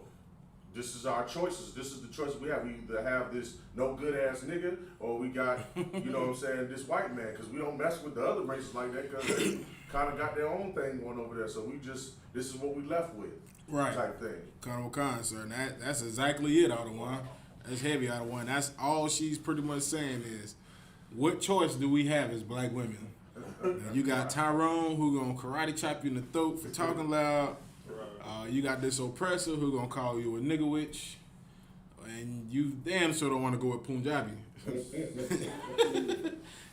this is our choices. This is the choice we have. We either have this no good ass nigga, or we got, you know what I'm saying, this white man, because we don't mess with the other races like that, because they kind of got their own thing going over there. So this is what we left with, Right. type thing. Kind of what kind, sir. And that's exactly it, out of one. That's heavy, out of one. That's all she's pretty much saying is, what choice do we have as black women? You got Tyrone, who gonna karate chop you in the throat for talking loud. You got this oppressor who gonna call you a nigga witch, and you damn sure don't want to go with Punjabi.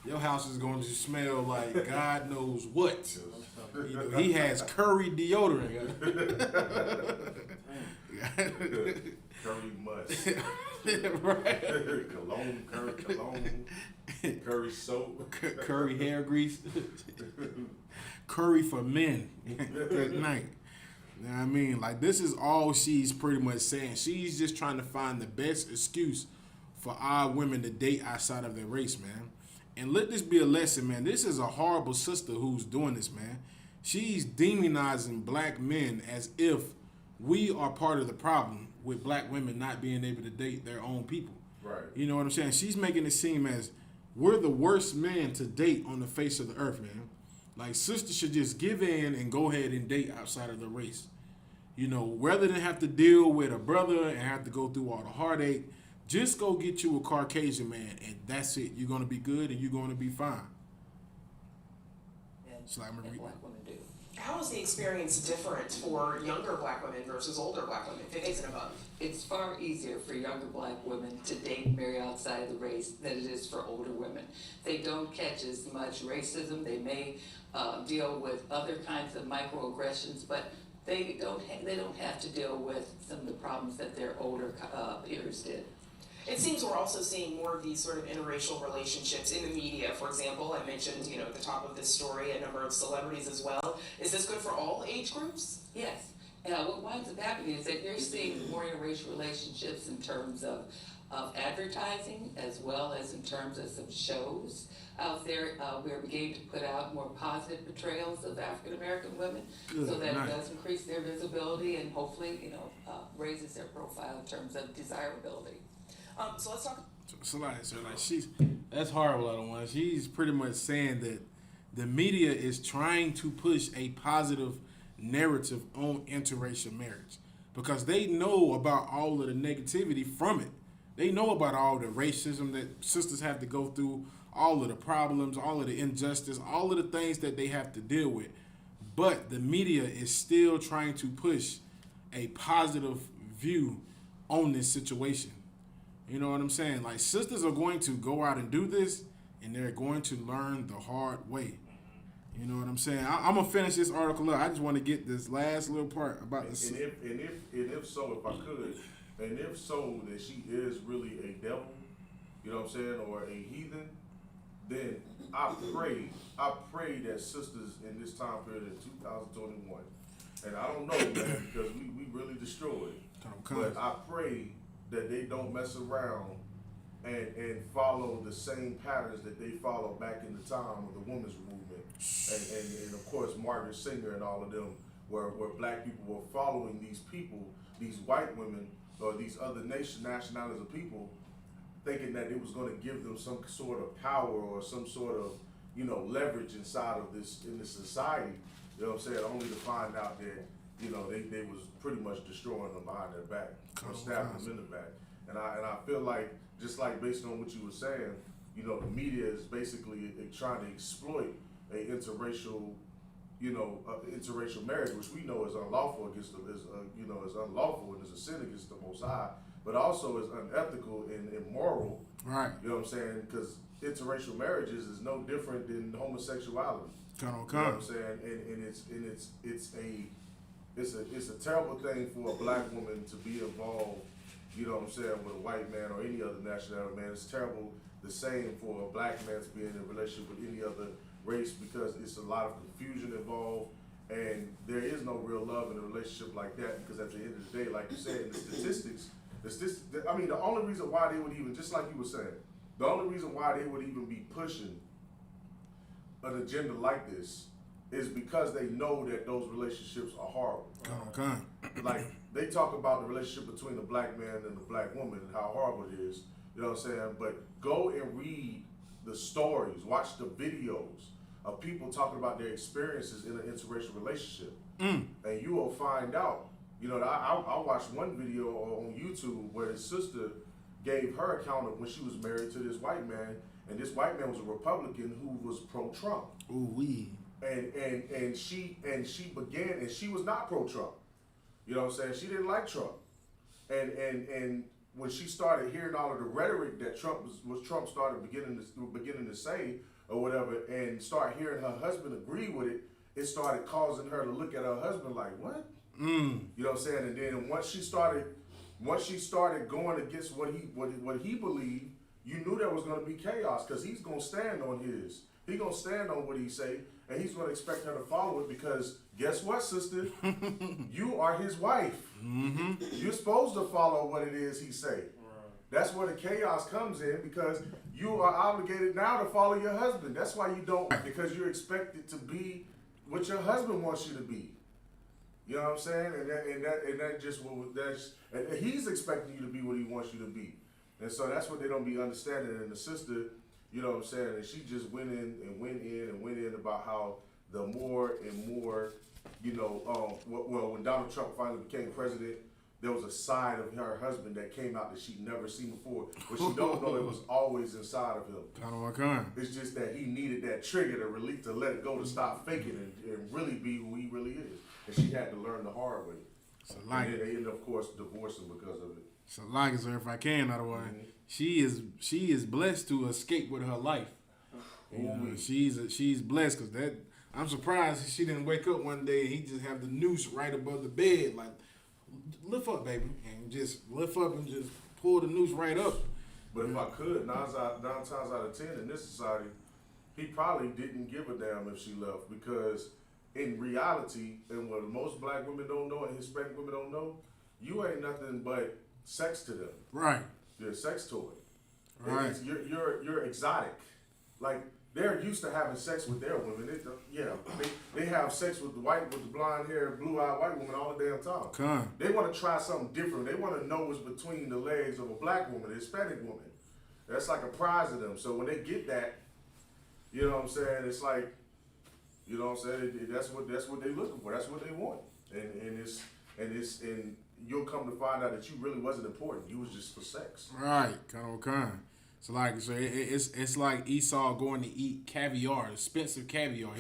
Your house is going to smell like God knows what. He has curry deodorant. Curry must. Right. cologne, curry soap. Curry hair grease. Curry for men. Good night. You know what I mean? Like, this is all she's pretty much saying. She's just trying to find the best excuse for our women to date outside of their race, man. And let this be a lesson, man. This is a horrible sister who's doing this, man. She's demonizing black men as if we are part of the problem with black women not being able to date their own people. Right. You know what I'm saying? She's making it seem as we're the worst man to date on the face of the earth, man. Like, sisters should just give in and go ahead and date outside of the race. Rather than have to deal with a brother and have to go through all the heartache, just go get you a Caucasian man, and that's it. You're going to be good and you're going to be fine. And black women do. How is the experience different for younger black women versus older black women, 50s and above? It's far easier for younger black women to date and marry outside of the race than it is for older women. They don't catch as much racism. They may deal with other kinds of microaggressions, but they don't have to deal with some of the problems that their older peers did. It seems we're also seeing more of these sort of interracial relationships in the media. For example, I mentioned, at the top of this story, a number of celebrities as well. Is this good for all age groups? Yes. What winds up happening is that you're seeing more interracial relationships in terms of advertising, as well as in terms of some shows out there. We're beginning to put out more positive portrayals of African American women, so that it does increase their visibility and hopefully, raises their profile in terms of desirability. So let's talk. That's horrible, I don't want. She's pretty much saying that the media is trying to push a positive narrative on interracial marriage because they know about all of the negativity from it. They know about all the racism that sisters have to go through, all of the problems, all of the injustice, all of the things that they have to deal with. But the media is still trying to push a positive view on this situation. You know what I'm saying? Like, sisters are going to go out and do this, and they're going to learn the hard way. You know what I'm saying? I'm gonna finish this article up. I just want to get this last little part about this. And if so, if I could, and if so, that she is really a devil, you know what I'm saying, or a heathen, then I pray that sisters in this time period in 2021, and I don't know, man, because we really destroyed. But I pray that they don't mess around and follow the same patterns that they followed back in the time of the women's movement, and of course Margaret Sanger and all of them, where black people were following these people, these white women or these other nationalities of people, thinking that it was going to give them some sort of power or some sort of leverage inside of this society. You know what I'm saying? Only to find out that you know, they was pretty much destroying them behind their back, or stabbing them in the back. And I feel like, just like based on what you were saying, you know, the media is basically trying to exploit a interracial, you know, interracial marriage, which we know is unlawful against you know, is unlawful and is a sin against the Most High, but also is unethical and immoral. Right. You know what I'm saying? Because interracial marriages is no different than homosexuality. You know what I'm saying? And it's a terrible thing for a black woman to be involved, you know what I'm saying, with a white man or any other nationality, man. It's terrible the same for a black man to be in a relationship with any other race, because it's a lot of confusion involved, and there is no real love in a relationship like that, because at the end of the day, like you said, the statistics, I mean, the only reason why they would even, just like you were saying, the only reason why they would even be pushing an agenda like this is because they know that those relationships are horrible. Like, they talk about the relationship between the black man and the black woman and how horrible it is, you know what I'm saying? But go and read the stories, watch the videos of people talking about their experiences in an interracial relationship. And you will find out, you know, I watched one video on YouTube where his sister gave her account of when she was married to this white man, and this white man was a Republican who was pro-Trump. Ooh-wee. And she was not pro-Trump. You know what I'm saying? She didn't like Trump. And when she started hearing all of the rhetoric that Trump started beginning to say or whatever, and start hearing her husband agree with it, it started causing her to look at her husband like, what? You know what I'm saying? And then once she started going against what he believed, you knew there was going to be chaos, because he's going to stand on his. He's going to stand on what he say, and he's going to expect her to follow it, because guess what, sister? You are his wife. You're supposed to follow what it is he say. That's where the chaos comes in, because you are obligated now to follow your husband. That's why you don't, because you're expected to be what your husband wants you to be. You know what I'm saying? And he's expecting you to be what he wants you to be. And so that's what they don't be understanding. And the sister, you know what I'm saying, and she just went in about how the more and more, you know, well, when Donald Trump finally became president, there was a side of her husband that came out that she'd never seen before. But she don't know it was always inside of him. It's just that he needed that trigger to release, to let it go, to stop faking and really be who he really is. And she had to learn the hard way. So and then they ended up, of course, divorcing because of it. So like sir, if I can, otherwise, she is blessed to escape with her life. You know, she's blessed, because that, I'm surprised she didn't wake up one day and he just have the noose right above the bed, like, lift up, baby, and just lift up and just pull the noose right up. But if I could, 9 times out of 10 in this society, he probably didn't give a damn if she left, because in reality, and what most black women don't know and Hispanic women don't know, you ain't nothing but sex to them. Right. You're a sex toy. Right. You're exotic. Like, they're used to having sex with their women. They have sex with the blonde hair, blue eyed white woman all the damn time. They want to try something different. They want to know what's between the legs of a black woman, a Hispanic woman. That's like a prize to them. So when they get that, you know what I'm saying? It's like, you know what I'm saying? That's what they're looking for. That's what they want. And you'll come to find out that you really wasn't important. You was just for sex. Right. Kind. So like, it's like Esau going to eat caviar, expensive caviar.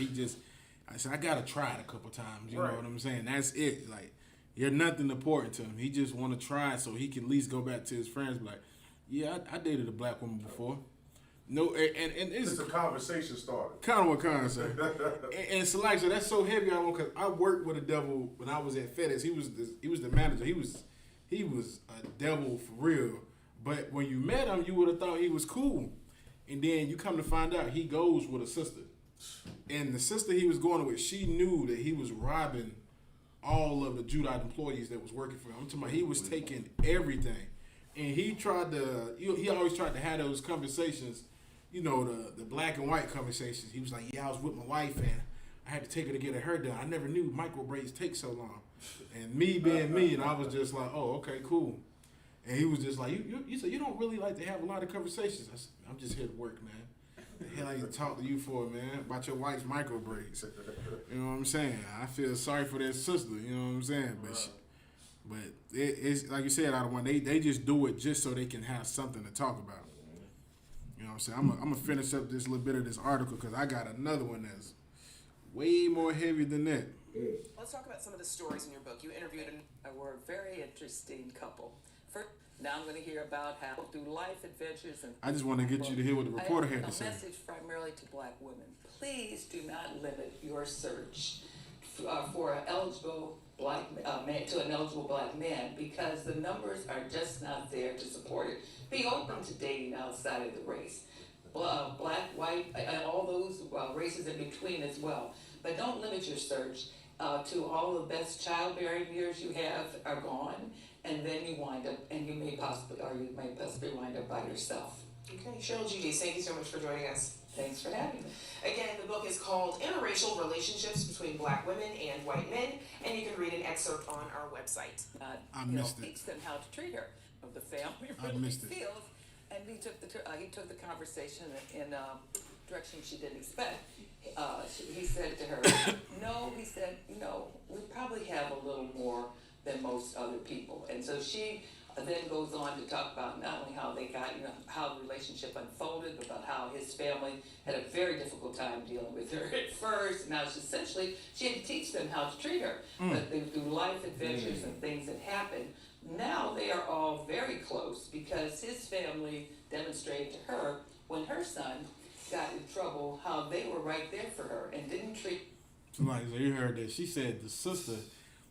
I said, I gotta try it a couple times. You know what I'm saying? That's it. Like, you're nothing important to him. He just want to try it so he can at least go back to his friends, and be like, yeah, I dated a black woman before. No, and it's a conversation starter. And so like, so that's so heavy on him, because I worked with a devil when I was at FedEx. He was the manager. He was a devil for real. But when you met him, you would have thought he was cool. And then you come to find out he goes with a sister. And the sister he was going with, she knew that he was robbing all of the Judite employees that was working for him. I'm talking about he was taking everything. And he always tried to have those conversations, you know, the black and white conversations. He was like, yeah, I was with my wife and I had to take her to get her hair done. I never knew micro braids take so long. And me being me, and I was just like, oh, okay, cool. And he was just like, you said you don't really like to have a lot of conversations. I said, I'm just here to work, man. hell I need to talk to you for, man, about your wife's micro braids. You know what I'm saying? I feel sorry for that sister. You know what I'm saying? But it's like you said, out of one, they just do it just so they can have something to talk about. You know what I'm saying? I'm gonna finish up this little bit of this article because I got another one that's way more heavy than that. Let's talk about some of the stories in your book. You interviewed We're a very interesting couple. First, now I'm going to hear about how through life adventures and. I just want to get you to hear what the reporter had to say. A message primarily to black women. Please do not limit your search for an eligible black man to an eligible black man because the numbers are just not there to support it. Be open to dating outside of the race. Black, white, and all those races in between as well. But don't limit your search to all the best childbearing years you have are gone, and then you wind up, and you may possibly wind up by yourself. Okay, Cheryl Giudice, thank you so much for joining us. Thanks for having me. Again, the book is called Interracial Relationships Between Black Women and White Men, and you can read an excerpt on our website. I missed it. Teach them how to treat her. Of the family I really missed it. feels, and he took the conversation in direction she didn't expect. He said to her, "No," he said, "we probably have a little more than most other people." And so she then goes on to talk about not only how they got, how the relationship unfolded, but about how his family had a very difficult time dealing with her at first. Now, she had to teach them how to treat her. But through life adventures and things that happened, now they are all very close because his family demonstrated to her when her son got in trouble how they were right there for her and didn't treat. So you heard that. She said the sister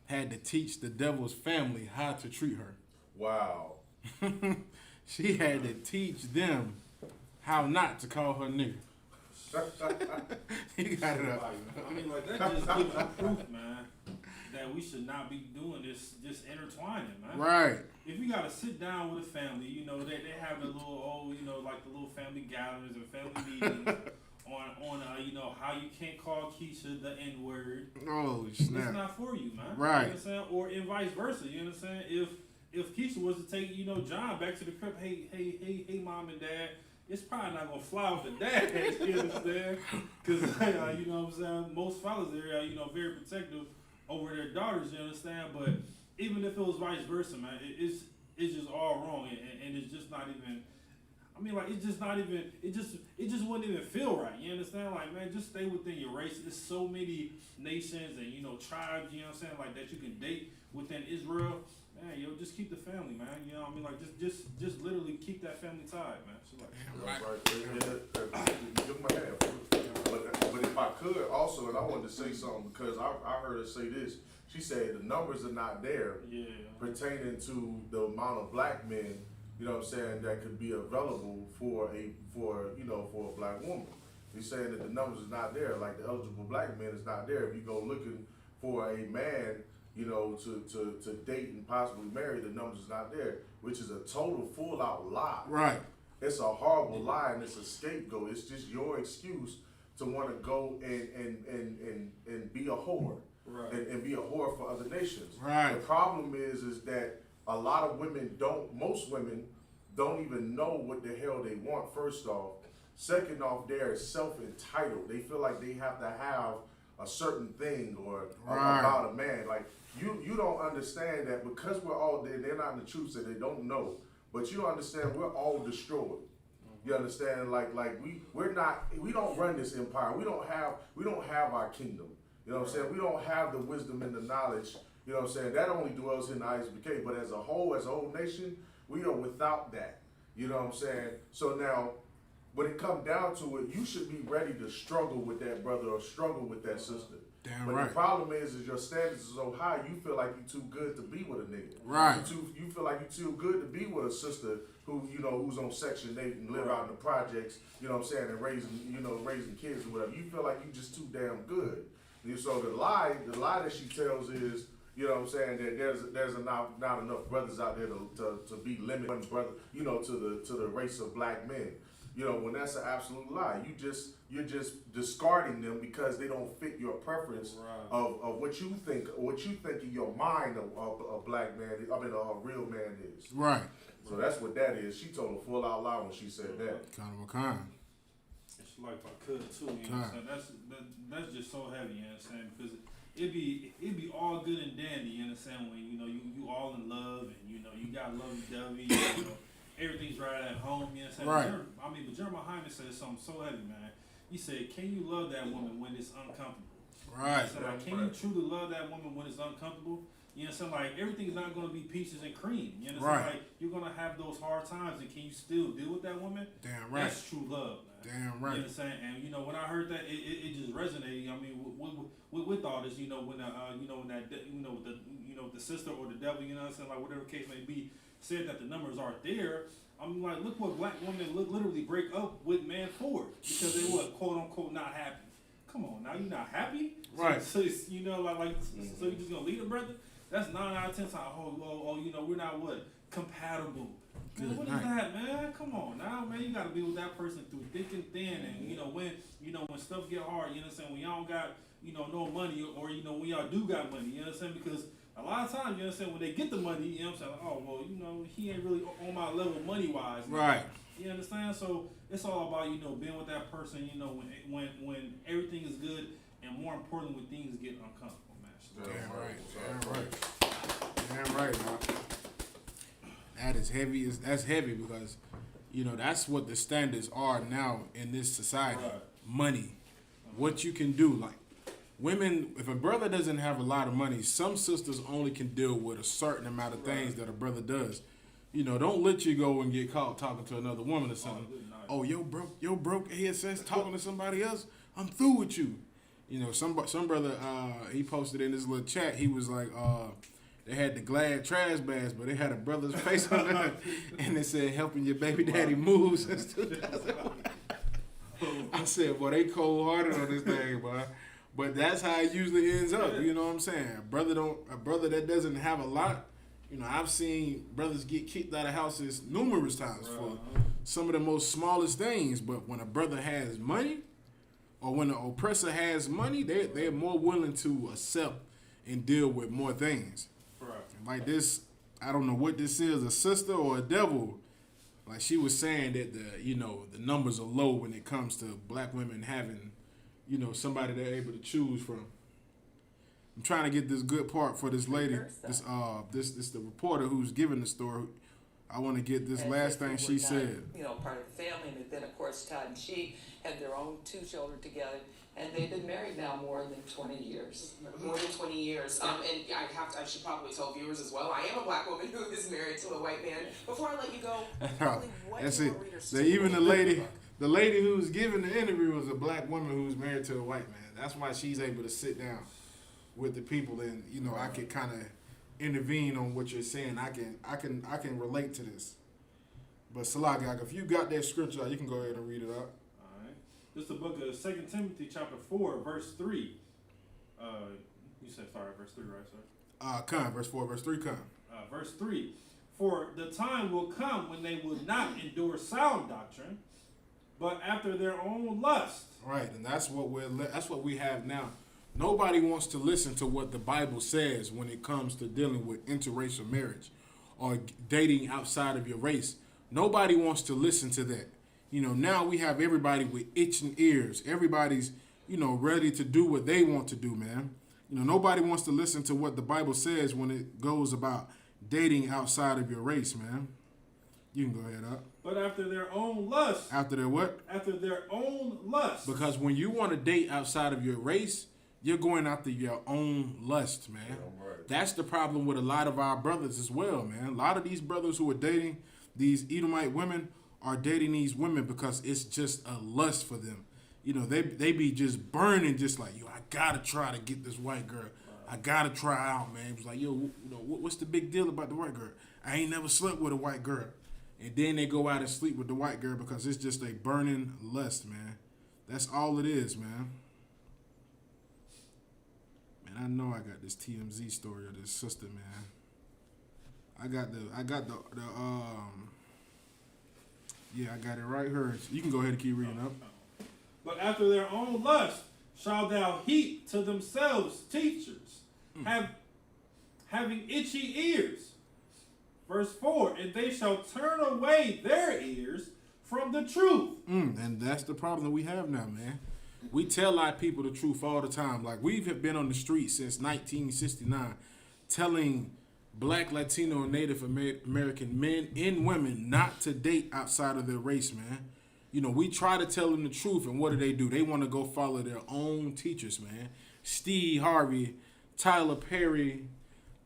had to teach the devil's family how to treat her. Wow. She had to teach them how not to call her nigga. He got it up. I mean, like, that just gives you proof, man, that we should not be doing this, just intertwining, man. Right. If you gotta sit down with a family, they have the little, like the little family gatherings or family meetings on how you can't call Keisha the N-word. Oh, It's snap. not for you, man. Right. You know what I'm saying? Or in vice versa, you know what I'm saying? If Keisha was to take, John back to the crib, hey, mom and dad, it's probably not gonna fly with the dad, you understand? Because, you know what I'm saying? Most fathers are, very protective over their daughters, you understand? But even if it was vice versa, man, it's just all wrong, and it's just not even. I mean, like, it's just not even. It just wouldn't even feel right. You understand? Like, man, just stay within your race. There's so many nations and tribes. You know what I'm saying? Like that you can date within Israel. Man, just keep the family, man. You know what I mean? Like, just literally keep that family tied, man. So like, Give my hand. But if I could also, and I wanted to say something because I heard her say this. She said the numbers are not there pertaining to the amount of black men, you know what I'm saying, that could be available for a black woman. He's saying that the numbers is not there, like the eligible black men is not there. If you go looking for a man, to date and possibly marry, the numbers is not there, which is a total full out lie. Right. It's a horrible lie and it's a scapegoat. It's just your excuse to want to go and be a whore. right. And be a whore for other nations. Right. The problem is that a lot of women most women don't even know what the hell they want, first off. Second off, they're self-entitled. They feel like they have to have a certain thing or about a man. Like, you don't understand that because we're all there, they're not in the truth, so they don't know. But you don't understand we're all destroyed. You understand? Like we don't run this empire. We don't have our kingdom. You know what I'm saying? We don't have the wisdom and the knowledge, you know what I'm saying? That only dwells in the ISUPK, but as a whole nation, we are without that. You know what I'm saying? So now, when it comes down to it, you should be ready to struggle with that brother or struggle with that sister. Damn but right. the problem is your standards are so high, you feel like you're too good to be with a nigga. Right. You feel like you're too good to be with a sister who, who's on Section 8 and live out in the projects, you know what I'm saying, and raising kids or whatever. You feel like you're just too damn good. And so the lie that she tells is, you know what I'm saying, that there's not enough brothers out there to be limited one brother, to the race of black men. When that's an absolute lie. You're just discarding them because they don't fit your preference of what you think in your mind a black man, a real man is. Right. So that's what that is. She told a full out lie when she said that. Kind of a kind. It's like if I could too, you know what I'm saying? That's just so heavy, you know what I'm saying? Because it'd be all good and dandy, you know what I'm saying, when you all in love and you got lovey dovey, everything's right at home, you know what I'm saying? Right. But Jeremiah Hyman said something so heavy, man. He said, can you love that woman when it's uncomfortable? Right. So like, can you truly love that woman when it's uncomfortable? You know what I'm saying? Like, everything's not going to be peaches and cream. You know what I'm saying? Like, you're going to have those hard times, and can you still deal with that woman? Damn right. That's true love, man. Damn right. You know what I'm saying? And, when I heard that, it just resonated. I mean, with all this, when the sister or the devil, you know what I'm saying? Like, whatever case may be, said that the numbers aren't there. I'm like, look what black women literally break up with man for. Because they were, quote unquote, not happy. Come on, now you're not happy? Right. So so you just gonna leave a brother? That's 9 out of 10 times. We're not what? Compatible. Man, what is that, man? Come on now, man. You gotta be with that person through thick and thin, and when stuff get hard, you know what I'm saying? When y'all don't got no money, or when y'all do got money, you know what I'm saying? Because a lot of times, you know what I'm saying, when they get the money, you know what I'm saying? Like, oh well, he ain't really on my level money wise. Right. You understand? So it's all about being with that person. When everything is good, and more importantly, when things get uncomfortable, man. Damn right, man. That is heavy. That's heavy because, that's what the standards are now in this society. Right. Money, what you can do. Like, women, if a brother doesn't have a lot of money, some sisters only can deal with a certain amount of things that a brother does. Don't let you go and get caught talking to another woman or something. Oh, yo broke ASS talking to somebody else. I'm through with you. Some brother, he posted in his little chat. He was like, they had the Glad trash bags, but they had a brother's face on it, and it said, "Helping your baby daddy move since 2001." I said, "Boy, they cold hearted on this thing, boy." But that's how it usually ends up. You know what I'm saying? A brother that doesn't have a lot. I've seen brothers get kicked out of houses numerous times for some of the most smallest things. But when a brother has money, or when the oppressor has money, they're more willing to accept and deal with more things. Right. Like this, I don't know what this is, a sister or a devil. Like she was saying that the numbers are low when it comes to black women having, somebody they're able to choose from. I'm trying to get this good part for this lady. This the reporter who's giving the story. I want to get this last thing she said. Part of the family, and then of course Todd and she had their own 2 children together, and they've been married now more than 20 years. More than 20 years. And I should probably tell viewers as well, I am a black woman who is married to a white man. Before I let you go, probably what That's do it. our readers So even the lady who's giving the interview was a black woman who's married to a white man. That's why she's able to sit down with the people, and I can kind of intervene on what you're saying. I can relate to this. But Salagag, if you got that scripture, you can go ahead and read it out. All right. This is the book of 2 Timothy chapter 4, verse 3. You said, sorry, verse 3, right, sir? Verse 4, verse 3, verse 3. For the time will come when they will not endure sound doctrine, but after their own lust. Right, and that's what we have now. Nobody wants to listen to what the Bible says when it comes to dealing with interracial marriage or dating outside of your race. Nobody wants to listen to that. Now we have everybody with itching ears. Everybody's, ready to do what they want to do, man. Nobody wants to listen to what the Bible says when it goes about dating outside of your race, man. You can go ahead up. But after their own lust. After their what? After their own lust. Because when you want to date outside of your race, you're going after your own lust, man. Yeah, right. That's the problem with a lot of our brothers as well, man. A lot of these brothers who are dating these Edomite women are dating these women because it's just a lust for them. They be just burning, just like, I gotta try to get this white girl. I gotta try out, man. It's like, what's the big deal about the white girl? I ain't never slept with a white girl. And then they go out and sleep with the white girl because it's just a burning lust, man. That's all it is, man. Man, I know I got this TMZ story of this sister, man. I got it right here. You can go ahead and keep reading up. But after their own lust shall thou heap to themselves teachers, having itchy ears. Verse 4, and they shall turn away their ears from the truth. And that's the problem that we have now, man. We tell our people the truth all the time. Like, we've been on the street since 1969 telling Black, Latino, and Native American men and women not to date outside of their race, man. You know, we try to tell them the truth, and what do? They want to go follow their own teachers, man. Steve Harvey, Tyler Perry,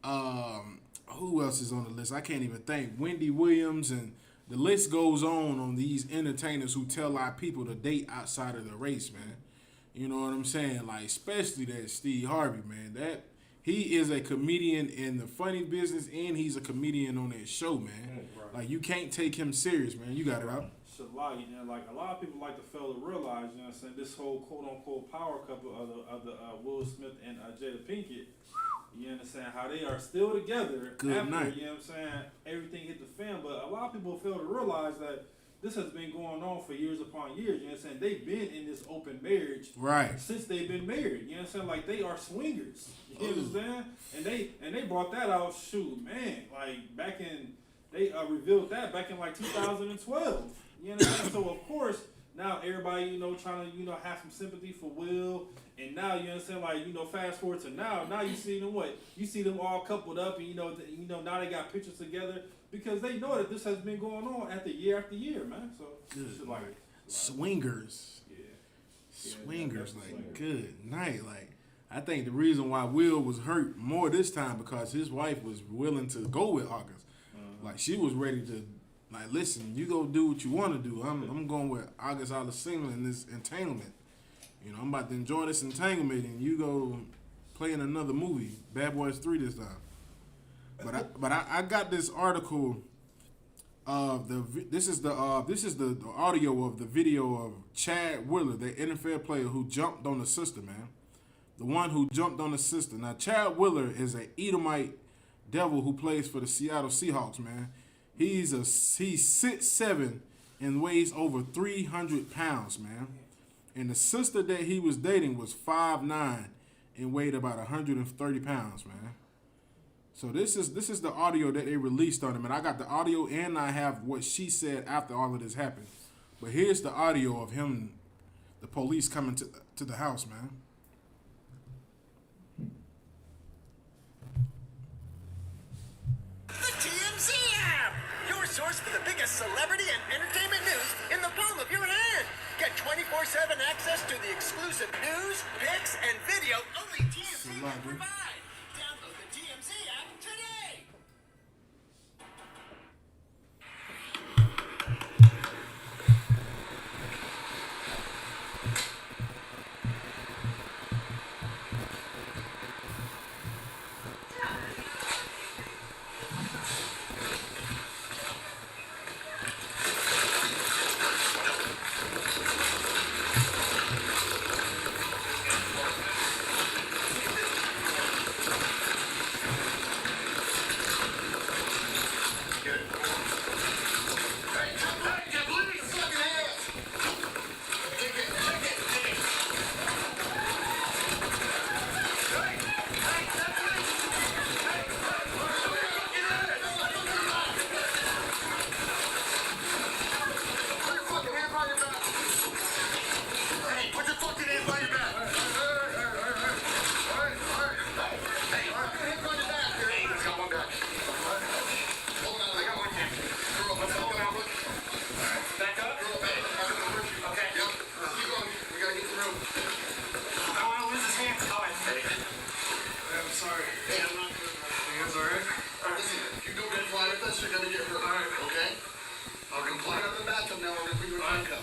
who else is on the list? I can't even think. Wendy Williams, and the list goes on these entertainers who tell our people to date outside of their race, man. You know what I'm saying? Like, especially that Steve Harvey, man. That he is a comedian in the funny business, and he's a comedian on that show, man. Right. Like, you can't take him serious, man. You got it out. Shalai, you know, like a lot of people like to fail to realize, you know what I'm saying, this whole quote-unquote power couple of the Will Smith and Jada Pinkett, you understand, how they are still together Good after, night. you know what I'm saying, everything hit the fan. But a lot of people fail to realize that this has been going on for years upon years, you know what I'm saying. They've been in this open marriage Right. since they've been married, you know what I'm saying, like they are swingers, you understand? And they brought that out, shoot, man, like back in, they revealed that back in like 2012. You know what I'm saying? So of course now everybody, you know, trying to, you know, have some sympathy for Will, and now you understand, like, you know, fast forward to now you see them you see them all coupled up, and you know now they got pictures together because they know that this has been going on after year, man. So it's like Swingers. yeah, Swingers, definitely like, swingers. good night. Like, I think the reason why Will was hurt more this time because his wife was willing to go with August. Like, she was ready to, like, listen, you go do what you want to do. I'm going with August Alsina in this entanglement. You know, I'm about to enjoy this entanglement, and you go play in another movie, Bad Boys 3 this time. But I got this article. This is the audio of the video of Chad Wheeler, the NFL player who jumped on the sister, man. The one who jumped on the sister. Now, Chad Wheeler is an Edomite devil who plays for the Seattle Seahawks, man. He's 6'7" and weighs over 300 pounds, man. And the sister that he was dating was 5'9" and weighed about 130 pounds, man. So this is the audio that they released on him, and I got the audio and I have what she said after all of this happened. But here's the audio of him, the police coming to the house, man. The TMZ app! Your source for the biggest celebrity and entertainment news in the palm of your hand. Get 24/7 access to the exclusive news, pics, and video only TMZ can provide. Download the TMZ app today.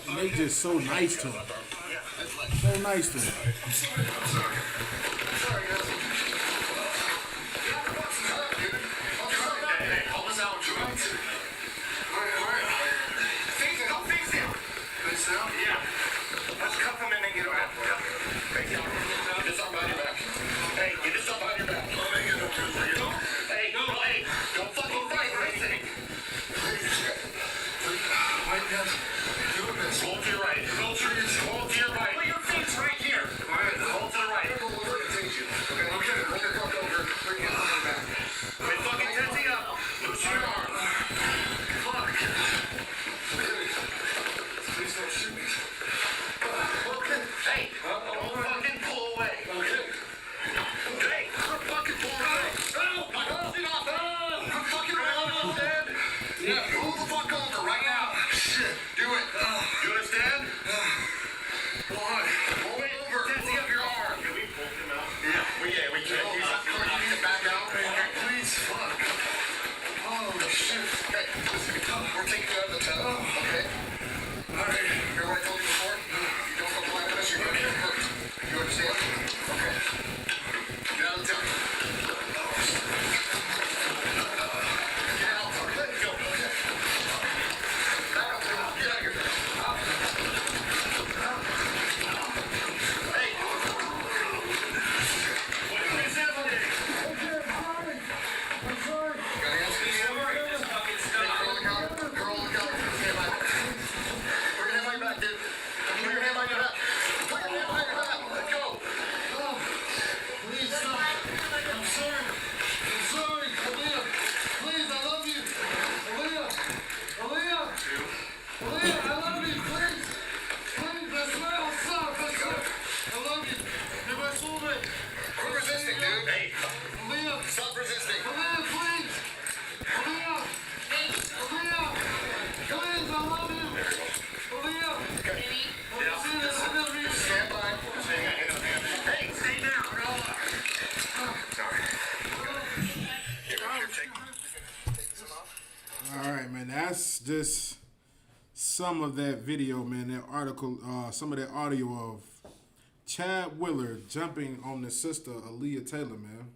And they just so nice to him. So nice to him. Hold to your right. Put your face right here. Hold to the right. Yeah, pull the fuck over right now. Shit. Do it. You understand? Come on. Pull over. Jesse, up your arm. Can we pull him out? Yeah, we can. He's not coming. You need to back out. Okay, please. Fuck. Oh, shit. Okay, listen. We're taking you out of the tunnel. Okay? Alright. Remember what I told you before? You don't go flying unless you're going to get hurt. You understand? Okay. Get out of the tunnel. Get out. Let it go. Okay. Back up. Get out of here. Hey. What is happening? I'm sorry. Got hands in the air? This fucking stuff. Girl on the counter. Girl on the counter. Stand by. Put your hand behind your back, dude. Put your hand behind your back. Put your hand behind your back. Let go. Oh, please stop. I'm sorry. I'm sorry. Aaliyah. Please, I love you. Aaliyah. Aaliyah. Aaliyah, I love you. Please. Please, I swear I'll stop. I swear. I love you. You're my soulmate. Quit resisting, dude. Hey. Aaliyah. Stop resisting. Aaliyah, please. Aaliyah. Aaliyah. Please, I love you. Aaliyah. Stand by. Hey, stay down. Sorry. Here, take some off. All right, man. That's just some of that video, man. That article, some of that audio of Chad Willer jumping on the sister Aaliyah Taylor, man.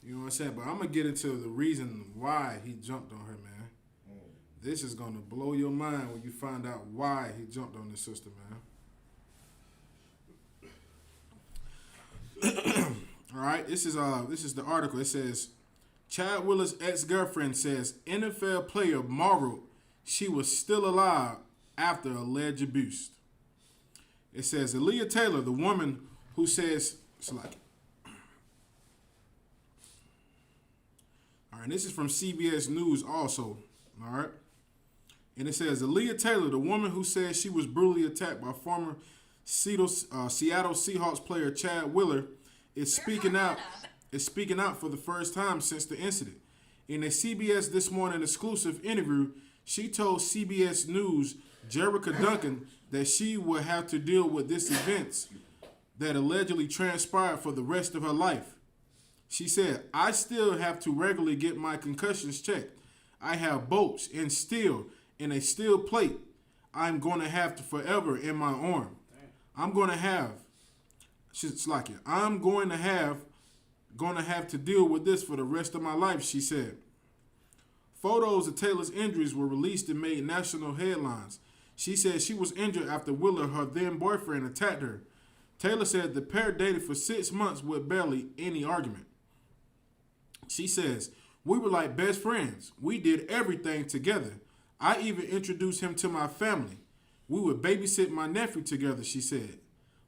You know what I'm saying? But I'm gonna get into the reason why he jumped on her, man. This is gonna blow your mind when you find out why he jumped on this sister, man. All right, this is the article. It says Chad Willer's ex-girlfriend says NFL player marveled she was still alive after alleged abuse. It says Aaliyah Taylor, the woman who says it's like. All right, this is from CBS News also. All right. And it says Aaliyah Taylor, the woman who says she was brutally attacked by former Seattle Seahawks player Chad Willer, is speaking out for the first time since the incident. In a CBS This Morning exclusive interview, she told CBS News Jerica Duncan that she would have to deal with this events that allegedly transpired for the rest of her life. She said, I still have to regularly get my concussions checked. I have bolts and steel and a steel plate I'm going to have to forever in my arm. I'm going to have to deal with this for the rest of my life, she said. Photos of Taylor's injuries were released and made national headlines. She said she was injured after Willer, her then boyfriend, attacked her. Taylor said the pair dated for 6 months with barely any argument. She says, we were like best friends. We did everything together. I even introduced him to my family. We would babysit my nephew together, she said.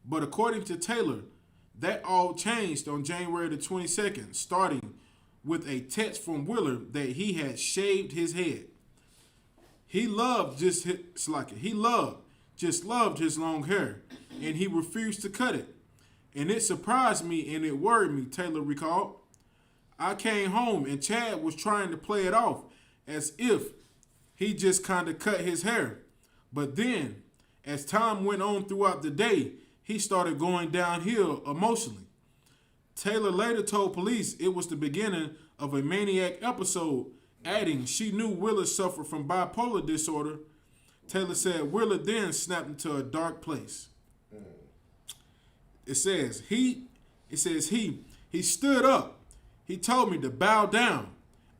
But according to Taylor, that all changed on January the 22nd, starting with a text from Willer that he had shaved his head. He loved just his long hair, and he refused to cut it. And it surprised me and it worried me, Taylor recalled. I came home and Chad was trying to play it off as if he just kind of cut his hair. But then, as time went on throughout the day, he started going downhill emotionally. Taylor later told police it was the beginning of a maniac episode, adding she knew Willer suffered from bipolar disorder. Taylor said Willer then snapped into a dark place. It says he stood up. He told me to bow down,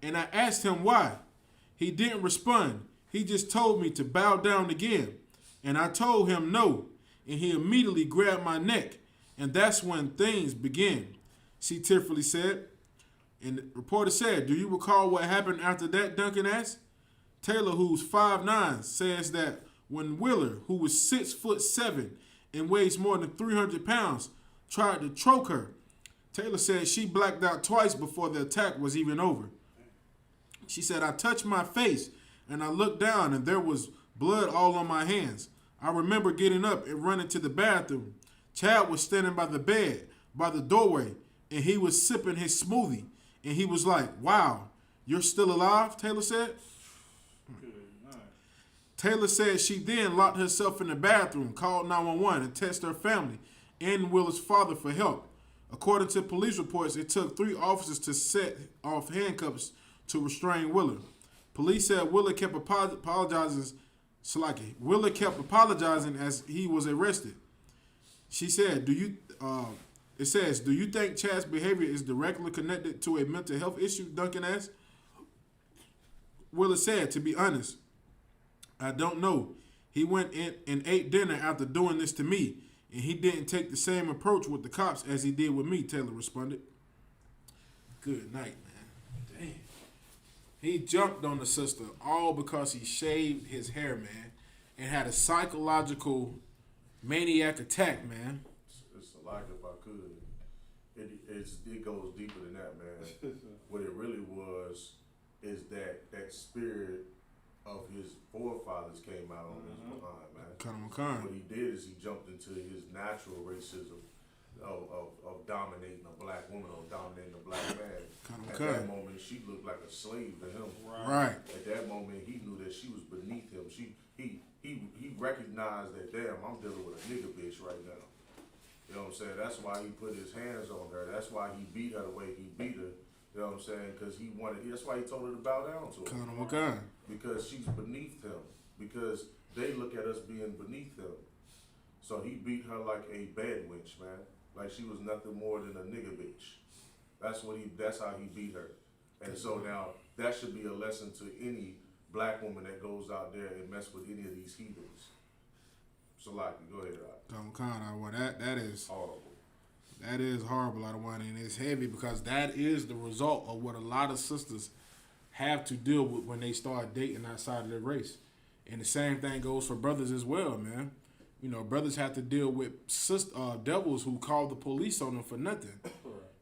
and I asked him why. He didn't respond. He just told me to bow down again, and I told him no, and he immediately grabbed my neck, and that's when things began, she tearfully said. And the reporter said, do you recall what happened after that, Duncan asked? Taylor, who's 5'9", says that when Willer, who was 6'7" and weighs more than 300 pounds, tried to choke her, Taylor said she blacked out twice before the attack was even over. She said, I touched my face and I looked down and there was blood all on my hands. I remember getting up and running to the bathroom. Chad was standing by the bed, by the doorway, and he was sipping his smoothie. And he was like, wow, you're still alive, Taylor said. Good night. Taylor said she then locked herself in the bathroom, called 911, and texted her family and Willer's father for help. According to police reports, it took 3 officers to set off handcuffs to restrain Willer. Police said Willer kept apologizing. Willer kept apologizing as he was arrested. She said, it says, do you think Chad's behavior is directly connected to a mental health issue, Duncan asked. Willer said, to be honest, I don't know. He went in and ate dinner after doing this to me, and he didn't take the same approach with the cops as he did with me, Taylor responded. Good night, man. Damn. He jumped on the sister all because he shaved his hair, man, and had a psychological maniac attack, man. It's like if I could, it goes deeper than that, man. What it really was is that spirit of his forefathers came out on his behind, man. What he did is he jumped into his natural racism of dominating a black woman or dominating a black man. At that moment, she looked like a slave to him. Right. At that moment, he knew that she was beneath him. He recognized that, damn, I'm dealing with a nigga bitch right now. You know what I'm saying? That's why he put his hands on her. That's why he beat her the way he beat her. You know what I'm saying? Because that's why he told her to bow down to him. Because she's beneath him. Because they look at us being beneath him. So he beat her like a bad wench, man. Like she was nothing more than a nigga bitch. That's how he beat her. And so now that should be a lesson to any black woman that goes out there and mess with any of these heathens. So like, go ahead, Well, that is horrible. That is horrible, and it's heavy because that is the result of what a lot of sisters have to deal with when they start dating outside of their race. And the same thing goes for brothers as well, man. You know, brothers have to deal with devils who call the police on them for nothing.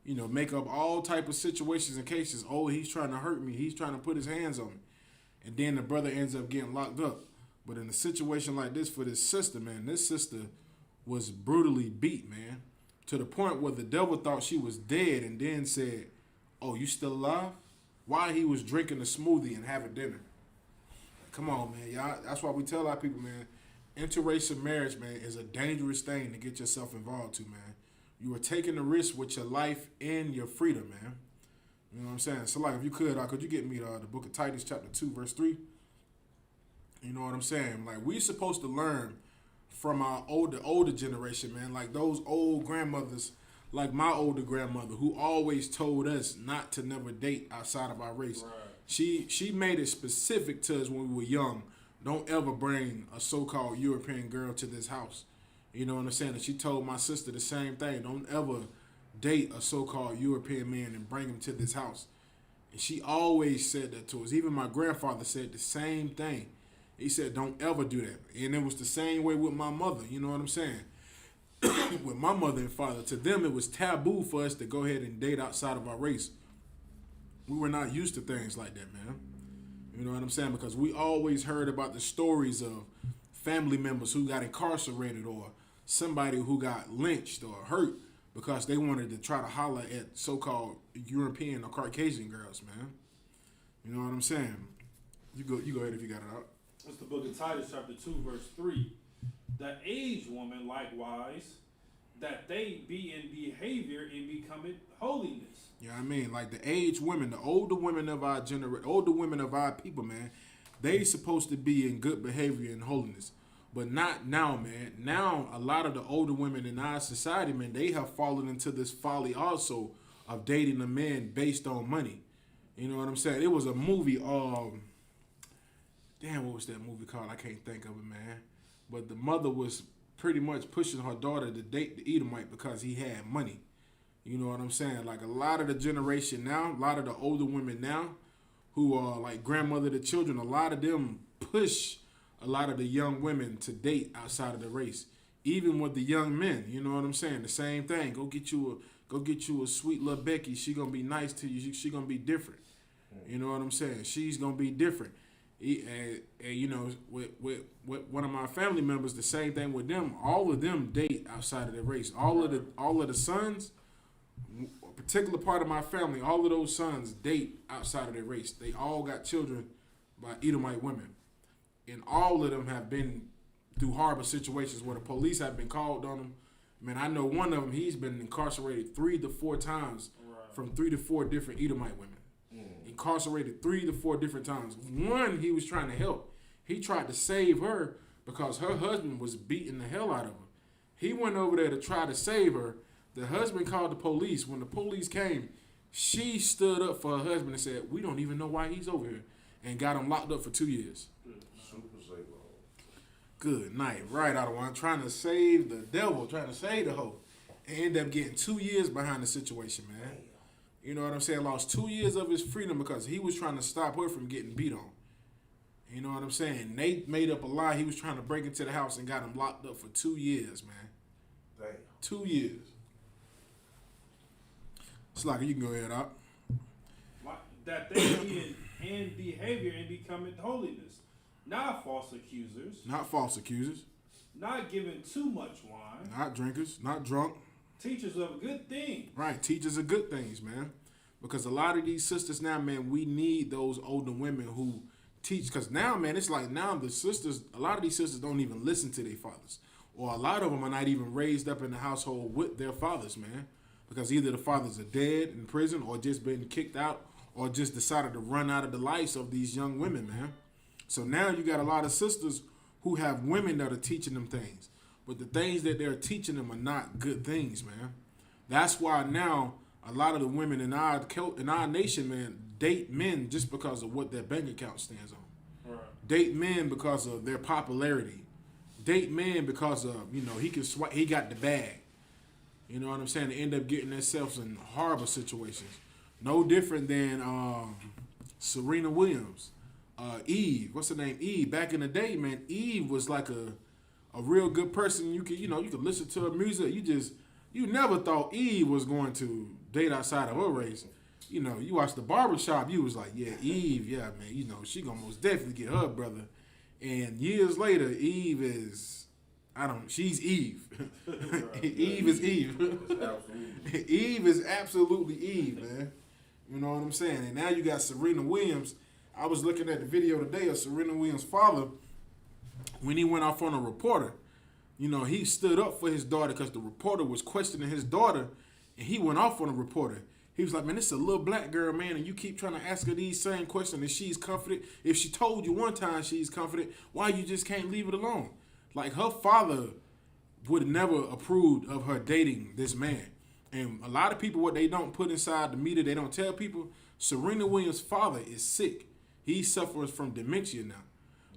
You know, make up all type of situations and cases. Oh, he's trying to hurt me. He's trying to put his hands on me. And then the brother ends up getting locked up. But in a situation like this for this sister, man, this sister was brutally beat, man. To the point where the devil thought she was dead and then said, oh, you still alive? While he was drinking a smoothie and having dinner. Come on, man. Y'all, that's why we tell our people, man, interracial marriage, man, is a dangerous thing to get yourself involved to, man. You are taking a risk with your life and your freedom, man. You know what I'm saying? So, like, if you could you get me the book of Titus, chapter 2, verse 3? You know what I'm saying? Like, we're supposed to learn from our older generation, man. Like those old grandmothers, like my older grandmother, who always told us not to never date outside of our race. Right. She made it specific to us when we were young. Don't ever bring a so-called European girl to this house. You know what I'm saying? And she told my sister the same thing. Don't ever date a so-called European man and bring him to this house. And she always said that to us. Even my grandfather said the same thing. He said, don't ever do that. And it was the same way with my mother. You know what I'm saying? With my mother and father, to them it was taboo for us to go ahead and date outside of our race. We were not used to things like that, man. You know what I'm saying? Because we always heard about the stories of family members who got incarcerated or somebody who got lynched or hurt because they wanted to try to holler at so-called European or Caucasian girls, man. You know what I'm saying? You go ahead if you got it out. It's the book of Titus, chapter 2, verse 3. The aged woman, likewise, that they be in behavior and become in holiness. You know what I mean? Like the aged women, the older women of our older women of our people, man, they supposed to be in good behavior and holiness. But not now, man. Now, a lot of the older women in our society, man, they have fallen into this folly also of dating a man based on money. You know what I'm saying? It was a movie, damn, what was that movie called? I can't think of it, man. But the mother was pretty much pushing her daughter to date the Edomite because he had money. You know what I'm saying? Like a lot of the generation now, a lot of the older women now who are like grandmother to children, a lot of them push a lot of the young women to date outside of the race. Even with the young men, you know what I'm saying? The same thing. Go get you a sweet little Becky. She gonna be nice to you. She gonna be different. You know what I'm saying? She's gonna be different. And you know, with one of my family members, the same thing with them. All of them date outside of their race. All of the sons, a particular part of my family, all of those sons date outside of their race. They all got children by Edomite women. And all of them have been through horrible situations where the police have been called on them. Man, I know one of them, he's been incarcerated 3 to 4 times from 3 to 4 different Edomite women. Incarcerated 3 to 4 different times. One, he was trying to help. He tried to save her because her husband was beating the hell out of her. He went over there to try to save her. The husband called the police. When the police came, she stood up for her husband and said, "We don't even know why he's over here," and got him locked up for 2 years. Super safe. Good night. Right out of one. Trying to save the devil, trying to save the hoe. And end up getting 2 years behind the situation, man. You know what I'm saying? Lost 2 years of his freedom because he was trying to stop her from getting beat on. You know what I'm saying? Nate made up a lie. He was trying to break into the house and got him locked up for 2 years, man. Damn. 2 years. Slacker, you can go ahead out. That they be in behavior and become in holiness, not false accusers, Not false accusers. not giving too much wine, Not drinkers. Not drunk. teachers of good things. Right. Teachers are good things, man. Because a lot of these sisters now, man, we need those older women who teach. Because now, man, it's like now the sisters, a lot of these sisters don't even listen to their fathers. Or a lot of them are not even raised up in the household with their fathers, man. Because either the fathers are dead in prison or just been kicked out or just decided to run out of the lives of these young women, man. So now you got a lot of sisters who have women that are teaching them things. But the things that they're teaching them are not good things, man. That's why now a lot of the women in our nation, man, date men just because of what their bank account stands on. Right. Date men because of their popularity. Date men because of, you know, he got the bag. You know what I'm saying? They end up getting themselves in horrible situations. No different than Serena Williams. Eve, what's her name? Eve. Back in the day, man, Eve was like a real good person. You could listen to her music. You never thought Eve was going to date outside of her race. You know, you watched the barbershop, you was like, yeah, Eve, yeah, man, you know, she gonna most definitely get her brother. And years later, Eve is, she's Eve. Eve is Eve. Eve is absolutely Eve, man. You know what I'm saying? And now you got Serena Williams. I was looking at the video today of Serena Williams' father when he went off on a reporter. You know, he stood up for his daughter because the reporter was questioning his daughter, and he went off on a reporter. He was like, man, this is a little black girl, man, and you keep trying to ask her these same questions, and she's confident. If she told you one time she's confident, why you just can't leave it alone? Like, her father would never approved of her dating this man. And a lot of people, what they don't put inside the media, they don't tell people, Serena Williams' father is sick. He suffers from dementia now.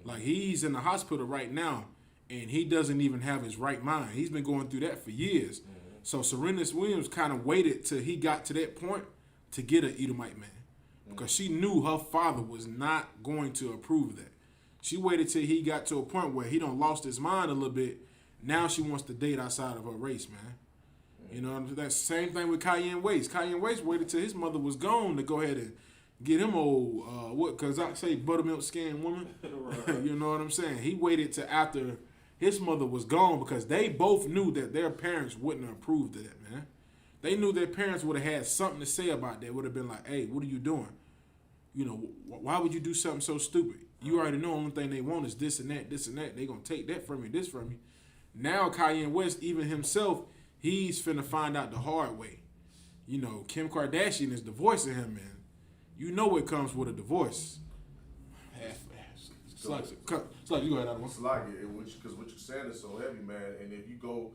Like, he's in the hospital right now, and he doesn't even have his right mind. He's been going through that for years. So Serena Williams kind of waited till he got to that point to get an Edomite man. Because she knew her father was not going to approve of that. She waited till he got to a point where he done lost his mind a little bit. Now she wants to date outside of her race, man. You know, that's the same thing with Kanye West. Kanye West waited till his mother was gone to go ahead and get him old, because I say buttermilk skinned woman. Right. You know what I'm saying? He waited till after his mother was gone because they both knew that their parents wouldn't have approved of that, man. They knew their parents would have had something to say about that. Would have been like, hey, what are you doing? You know, why would you do something so stupid? You already know the only thing they want is this and that, this and that. They going to take that from you, this from you. Now Kanye West, even himself, he's finna find out the hard way. You know, Kim Kardashian is divorcing him, man. You know what comes with a divorce. It's like you go ahead, Adam. It's like it, because what you're saying is so heavy, man. And if you go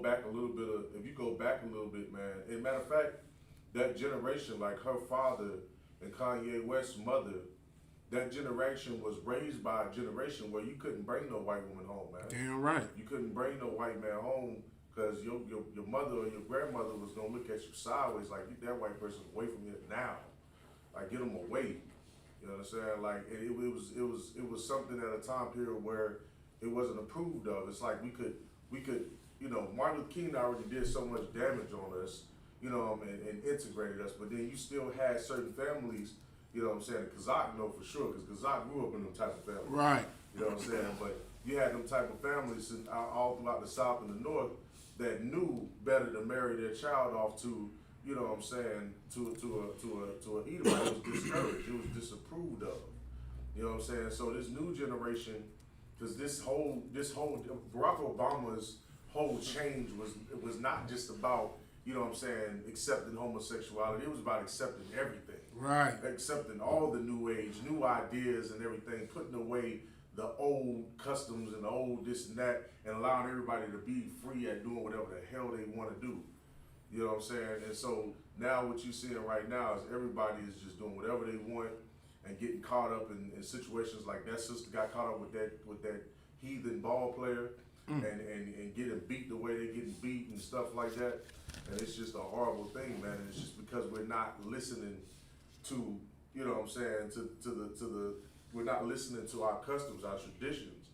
back a little bit, man. And matter of fact, that generation, like her father and Kanye West's mother, that generation was raised by a generation where you couldn't bring no white woman home, man. Damn right. You couldn't bring no white man home because your mother or your grandmother was gonna look at you sideways, like, get that white person away from you now, like, get them away. You know what I'm saying? Like, it was something at a time period where it wasn't approved of. It's like we could, you know, Martin Luther King already did so much damage on us, you know, and integrated us. But then you still had certain families, you know what I'm saying? Kazakh know for sure, because Kazakh grew up in them type of families. Right. You know what I'm saying? But you had them type of families all throughout the South and the North that knew better to marry their child off to, you know what I'm saying, to an Edomite. It was discouraged. It was disapproved of. You know what I'm saying? So this new generation, because this whole Barack Obama's whole change was not just about, you know what I'm saying, accepting homosexuality. It was about accepting everything. Right. Accepting all the new age, new ideas and everything, putting away the old customs and the old this and that, and allowing everybody to be free at doing whatever the hell they want to do. You know what I'm saying? And so now what you're seeing right now is everybody is just doing whatever they want and getting caught up in situations like that sister got caught up with that heathen ball player and getting beat the way they're getting beat and stuff like that. And it's just a horrible thing, man. And it's just because we're not listening to, you know what I'm saying, to the we're not listening to our customs, our traditions,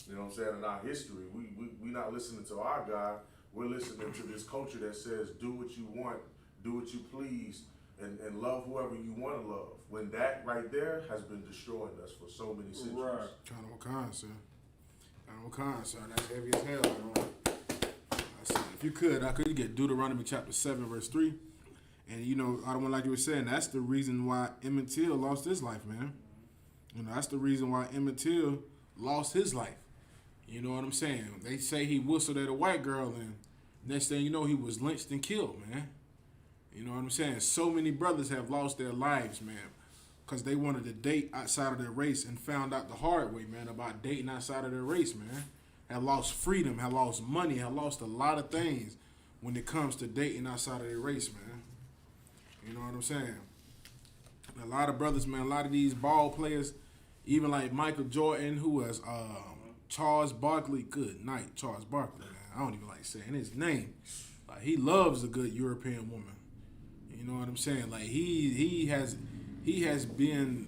you know what I'm saying, and our history. We're not listening to our God. We're listening to this culture that says, do what you want, do what you please, and love whoever you want to love. When that right there has been destroying us for so many centuries. Right. Kind of Wakan, sir. Kind of Wakan, sir. That's heavy as hell. I said, if you could, I could get Deuteronomy chapter 7, verse 3. And, you know, I don't want, like you were saying, that's the reason why Emmett Till lost his life, man. You know, that's the reason why Emmett Till lost his life. You know what I'm saying? They say he whistled at a white girl, and next thing you know, he was lynched and killed, man. You know what I'm saying? So many brothers have lost their lives, man, because they wanted to date outside of their race and found out the hard way, man, about dating outside of their race, man. Have lost freedom, have lost money, have lost a lot of things when it comes to dating outside of their race, man. You know what I'm saying? A lot of brothers, man, a lot of these ball players, even like Michael Jordan, who was Charles Barkley. Good night, Charles Barkley, man. I don't even like saying his name. Like, he loves a good European woman. You know what I'm saying? Like, he has been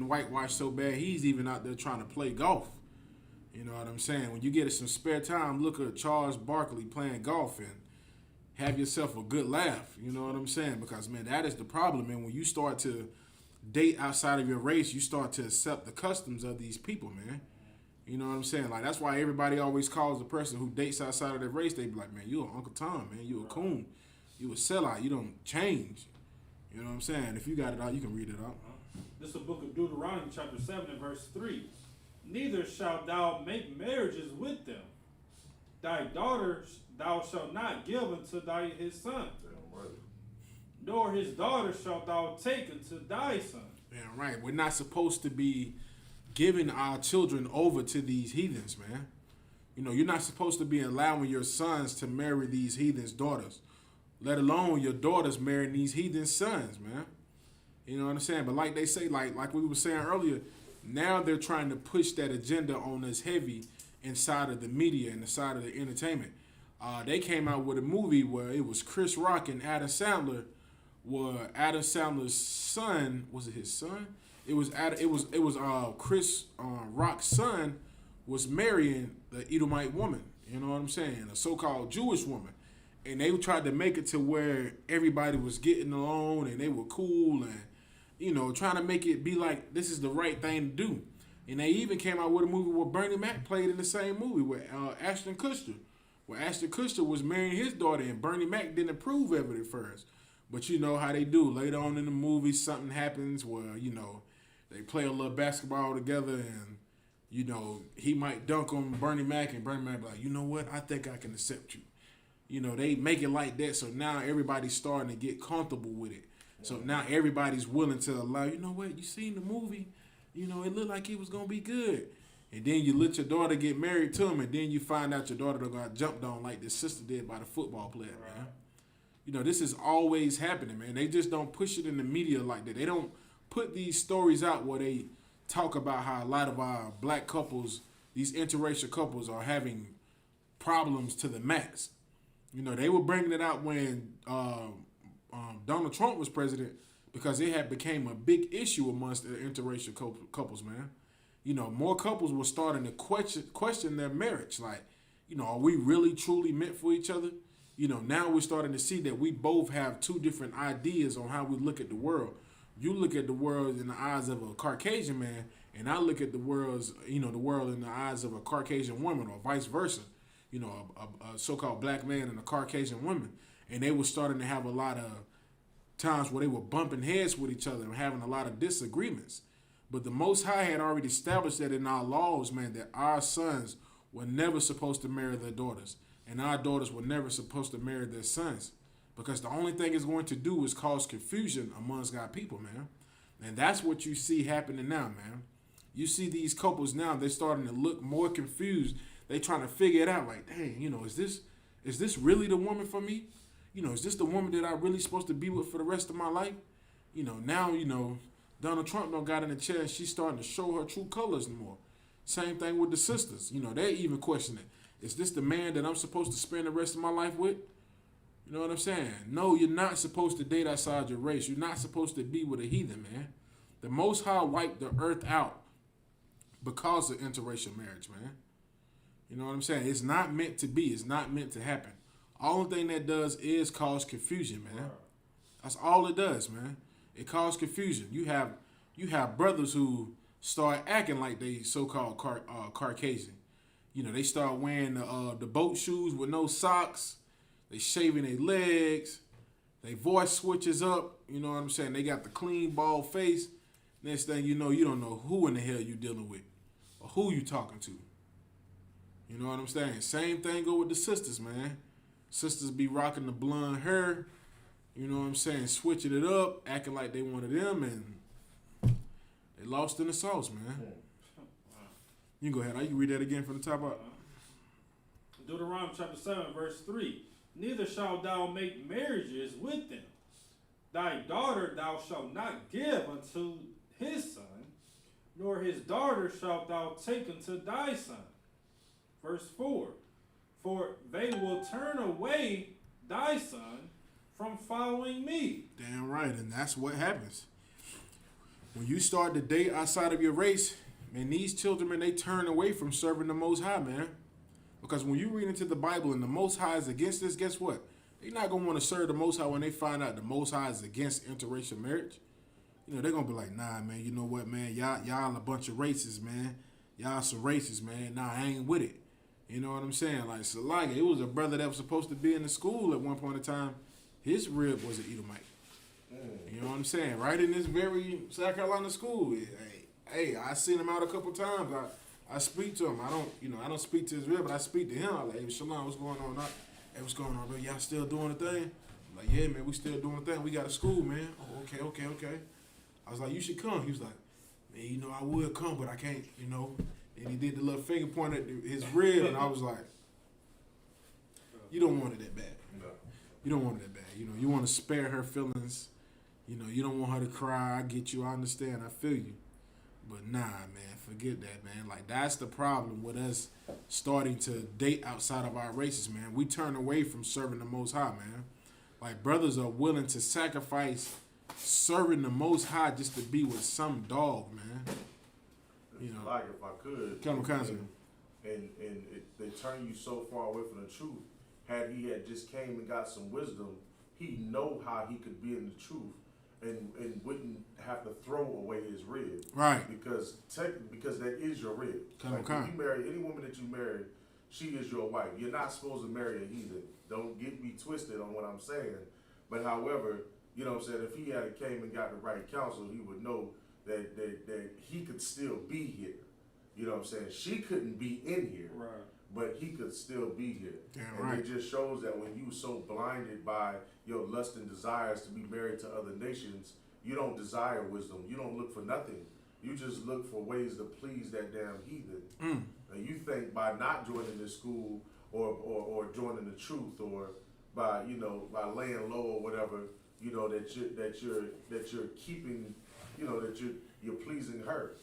whitewashed so bad, he's even out there trying to play golf. You know what I'm saying? When you get some spare time, look at Charles Barkley playing golf and have yourself a good laugh. You know what I'm saying? Because, man, that is the problem, man. When you start to date outside of your race, you start to accept the customs of these people, man. You know what I'm saying? Like, that's why everybody always calls the person who dates outside of their race, they be like, man, you an Uncle Tom, man. You a coon. You a sellout. You don't change. You know what I'm saying? If you got it out, you can read it out. This is the book of Deuteronomy chapter 7 and verse 3. Neither shalt thou make marriages with them. Thy daughters thou shalt not give unto his son. Damn right. Nor his daughter shalt thou take unto thy son. Yeah, right. We're not supposed to be giving our children over to these heathens, man. You know, you're not supposed to be allowing your sons to marry these heathens' daughters, let alone your daughters marrying these heathen sons, man. You know what I'm saying? But like they say, like we were saying earlier, now they're trying to push that agenda on us heavy inside of the media and inside of the entertainment. They came out with a movie where it was Chris Rock and Adam Sandler, where Adam Sandler's son, was it his son? It was Chris Rock's son was marrying the Edomite woman. You know what I'm saying? A so-called Jewish woman. And they tried to make it to where everybody was getting along and they were cool and, you know, trying to make it be like this is the right thing to do. And they even came out with a movie where Bernie Mac played in the same movie with Ashton Kutcher, where Ashton Kutcher was marrying his daughter and Bernie Mac didn't approve of it at first. But you know how they do. Later on in the movie, something happens where, you know, they play a little basketball together and, you know, he might dunk on Bernie Mac and Bernie Mac be like, you know what, I think I can accept you. You know, they make it like that, so now everybody's starting to get comfortable with it. So now everybody's willing to allow, you know what, you seen the movie, you know, it looked like it was going to be good. And then you let your daughter get married to him, and then you find out your daughter got jumped on like this sister did by the football player, man. You know, this is always happening, man. They just don't push it in the media like that. They don't put these stories out where they talk about how a lot of our black couples, these interracial couples, are having problems to the max. You know, they were bringing it out when Donald Trump was president because it had became a big issue amongst the interracial couples, man. You know, more couples were starting to question their marriage. Like, you know, are we really truly meant for each other? You know, now we're starting to see that we both have two different ideas on how we look at the world. You look at the world in the eyes of a Caucasian man, and I look at the world in the eyes of a Caucasian woman, or vice versa. You know, a so-called black man and a Caucasian woman. And they were starting to have a lot of times where they were bumping heads with each other and having a lot of disagreements. But the Most High had already established that in our laws, man, that our sons were never supposed to marry their daughters, and our daughters were never supposed to marry their sons, because the only thing it's going to do is cause confusion amongst God's people, man. And that's what you see happening now, man. You see these couples now, they're starting to look more confused. They trying to figure it out, like, dang, is this really the woman for me? Is this the woman that I really supposed to be with for the rest of my life? Now, Donald Trump don't got in the chair and she's starting to show her true colors more. Same thing with the sisters. They even questioning, is this the man that I'm supposed to spend the rest of my life with? You know what I'm saying? No, you're not supposed to date outside your race. You're not supposed to be with a heathen, man. The Most High wiped the earth out because of interracial marriage, man. You know what I'm saying? It's not meant to be. It's not meant to happen. Only thing that does is cause confusion, man. That's all it does, man. It causes confusion. You have brothers who start acting like they so-called Caucasian. They start wearing the boat shoes with no socks. They shaving their legs. Their voice switches up. You know what I'm saying? They got the clean, bald face. Next thing you don't know who in the hell you dealing with or who you talking to. You know what I'm saying? Same thing go with the sisters, man. Sisters be rocking the blonde hair. You know what I'm saying? Switching it up, acting like they one of them, and they lost in the sauce, man. You can go ahead. You can read that again from the top up. Deuteronomy chapter 7, verse 3. Neither shalt thou make marriages with them. Thy daughter thou shalt not give unto his son, nor his daughter shalt thou take unto thy son. Verse 4. For they will turn away thy son from following me. Damn right, and that's what happens. When you start to date outside of your race, man, these children, man, they turn away from serving the Most High, man. Because when you read into the Bible and the Most High is against this, guess what? They're not going to want to serve the Most High when they find out the Most High is against interracial marriage. They're going to be like, nah, man, you know what, man? Y'all a bunch of racists, man. Y'all some racists, man. Nah, I ain't with it. You know what I'm saying? Like, it was a brother that was supposed to be in the school at one point in time. His rib was an Edomite. You know what I'm saying? Right in this very South Carolina school. Hey, I seen him out a couple times. I speak to him. I don't speak to his rib, but I speak to him. I'm like, hey, Shalom, what's going on? Hey, what's going on, bro? Y'all still doing the thing? I'm like, yeah, man, we still doing the thing. We got a school, man. Oh, okay. I was like, you should come. He was like, man, I would come, but I can't, And he did the little finger point at his rib, and I was like, you don't want it that bad. No. You don't want it that bad. You want to spare her feelings. You don't want her to cry. I get you. I understand. I feel you. But nah, man, forget that, man. Like, that's the problem with us starting to date outside of our races, man. We turn away from serving the Most High, man. Like, brothers are willing to sacrifice serving the Most High just to be with some dog, man. Like, if I could, they turn you so far away from the truth. Had he just came and got some wisdom, he know how he could be in the truth and wouldn't have to throw away his rib. Right. Because that is your rib. If you marry any woman that you marry, she is your wife. You're not supposed to marry a heathen. Don't get me twisted on what I'm saying. But however, you know what I'm saying, if he had came and got the right counsel, he would know that he could still be here. You know what I'm saying? She couldn't be in here. Right. But he could still be here. Damn and right. It just shows that when you so blinded by your lust and desires to be married to other nations, you don't desire wisdom. You don't look for nothing. You just look for ways to please that damn heathen. And you think by not joining this school or joining the truth or by laying low or whatever, that you're keeping, that you're pleasing her.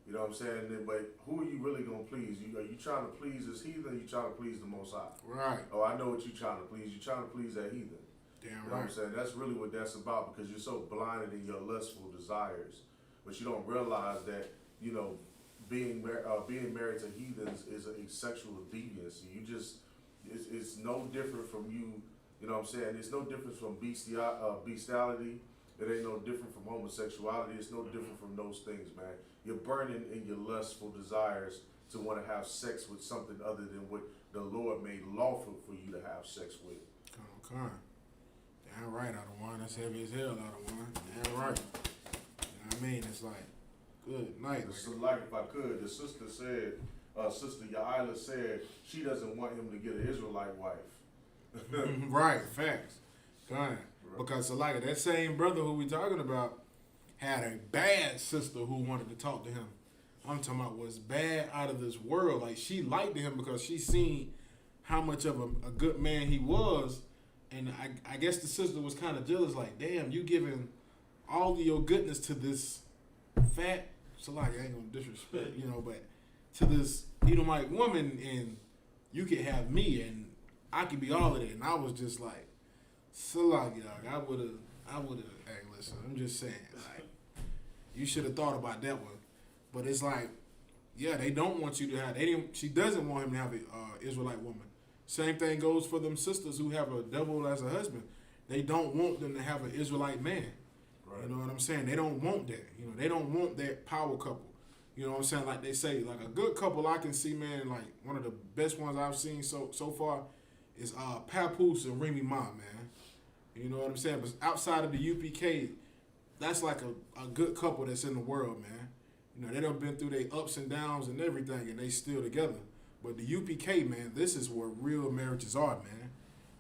You know what I'm saying? But who are you really going to please? Are you trying to please this heathen or are you trying to please the Most High? Right. Oh, I know what you're trying to please. You're trying to please that heathen. Damn You know right. what I'm saying? That's really what that's about because you're so blinded in your lustful desires. But you don't realize that, being married to heathens is a sexual deviance. It's no different from you know what I'm saying? It's no different from bestiality. It ain't no different from homosexuality. It's no different from those things, man. You're burning in your lustful desires to want to have sex with something other than what the Lord made lawful for you to have sex with. Come on. Damn right, out of one. That's heavy as hell, out of one. Damn right. You know what I mean? It's like, Good night. So, like, if I could, the sister said, Sister Yaila said she doesn't want him to get an Israelite wife. Right, facts. Fine. Because so like that same brother who we talking about had a bad sister who wanted to talk to him. I'm talking about was bad out of this world. Like she liked him because she seen how much of a good man he was. And I guess the sister was kind of jealous, like, damn, you giving all of your goodness to this fat, so like I ain't gonna disrespect, but to this Edomite woman, and you could have me and I could be all of that. And I was just like, Salaki, dog. I would have. Hey, listen. I'm just saying, like, you should have thought about that one. But it's like, yeah, they don't want you to have. She doesn't want him to have a Israelite woman. Same thing goes for them sisters who have a devil as a husband. They don't want them to have an Israelite man. Right. You know what I'm saying? They don't want that. They don't want that power couple. You know what I'm saying? Like they say, like a good couple I can see, man. Like one of the best ones I've seen so far is Papoose and Remy Ma, man. You know what I'm saying? But outside of the UPK, that's like a good couple that's in the world, man. They done been through their ups and downs and everything, and they still together. But the UPK, man, this is where real marriages are, man.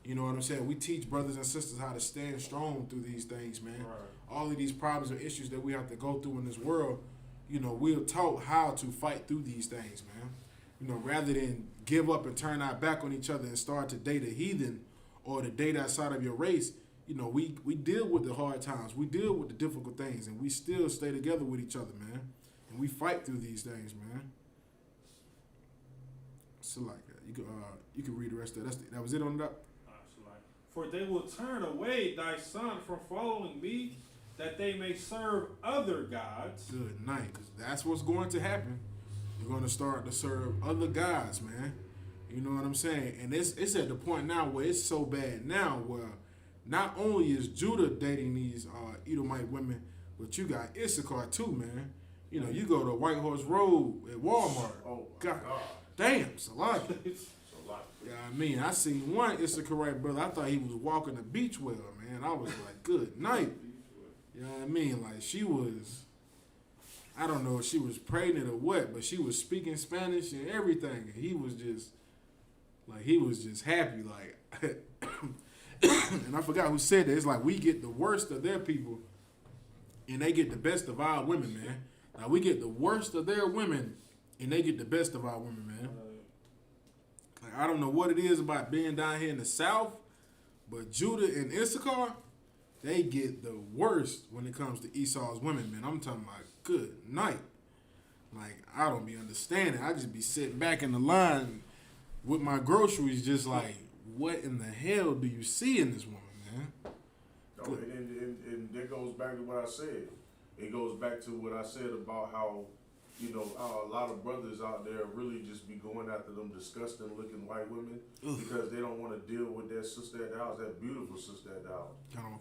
You know what I'm saying? We teach brothers and sisters how to stand strong through these things, man. Right. All of these problems and issues that we have to go through in this world, we're taught how to fight through these things, man. Rather than give up and turn our back on each other and start to date a heathen or to date outside of your race, we deal with the hard times. We deal with the difficult things, and we still stay together with each other, man. And we fight through these things, man. So like that. You can read the rest of that. That was it on that. For they will turn away thy son from following me, that they may serve other gods. Good night, because that's what's going to happen. You're going to start to serve other gods, man. You know what I'm saying? And it's at the point now where it's so bad now where not only is Judah dating these Edomite women, but you got Issachar too, man. You go to White Horse Road at Walmart. Oh, God. Damn, Salaki. Yeah, I seen one Issacharite brother. I thought he was walking the beach well, man. I was like, good night. You know what I mean? Like she was, I don't know if she was pregnant or what, but she was speaking Spanish and everything. And he was just happy, like. And I forgot who said that. It's like we get the worst of their people, and they get the best of our women, man. Now we get the worst of their women, and they get the best of our women, man. Like I don't know what it is about being down here in the South, but Judah and Issachar, they get the worst when it comes to Esau's women, man. I'm talking about good night. Like I don't be understanding. I just be sitting back in the line with my groceries, just like, what in the hell do you see in this woman, man? No, and that goes back to what I said. It goes back to what I said about how, a lot of brothers out there really just be going after them disgusting looking white women because they don't want to deal with that sister at the house, that beautiful sister at the house.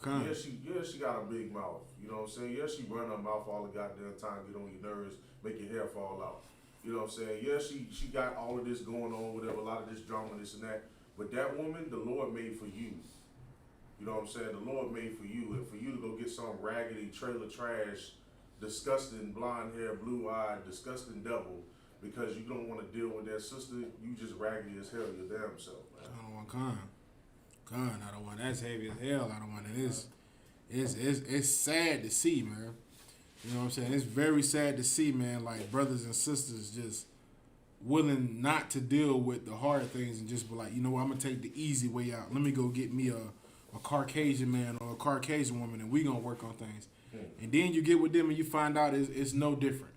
Okay. Yeah, she got a big mouth. You know what I'm saying? Yeah, she run her mouth all the goddamn time, get on your nerves, make your hair fall out. You know what I'm saying? Yeah, she got all of this going on, whatever, a lot of this drama, this and that. But that woman, the Lord made for you. You know what I'm saying? The Lord made for you. And for you to go get some raggedy trailer trash, disgusting blonde hair, blue eyed, disgusting devil, because you don't want to deal with that sister, you just raggedy as hell your damn self, man. I don't want con. I don't want that's heavy as hell. I don't want it. It's sad to see, man. You know what I'm saying? It's very sad to see, man, like brothers and sisters just willing not to deal with the hard things and just be like, you know what, I'm going to take the easy way out. Let me go get me a Caucasian man or a Caucasian woman and we going to work on things. And then you get with them and you find out it's no different.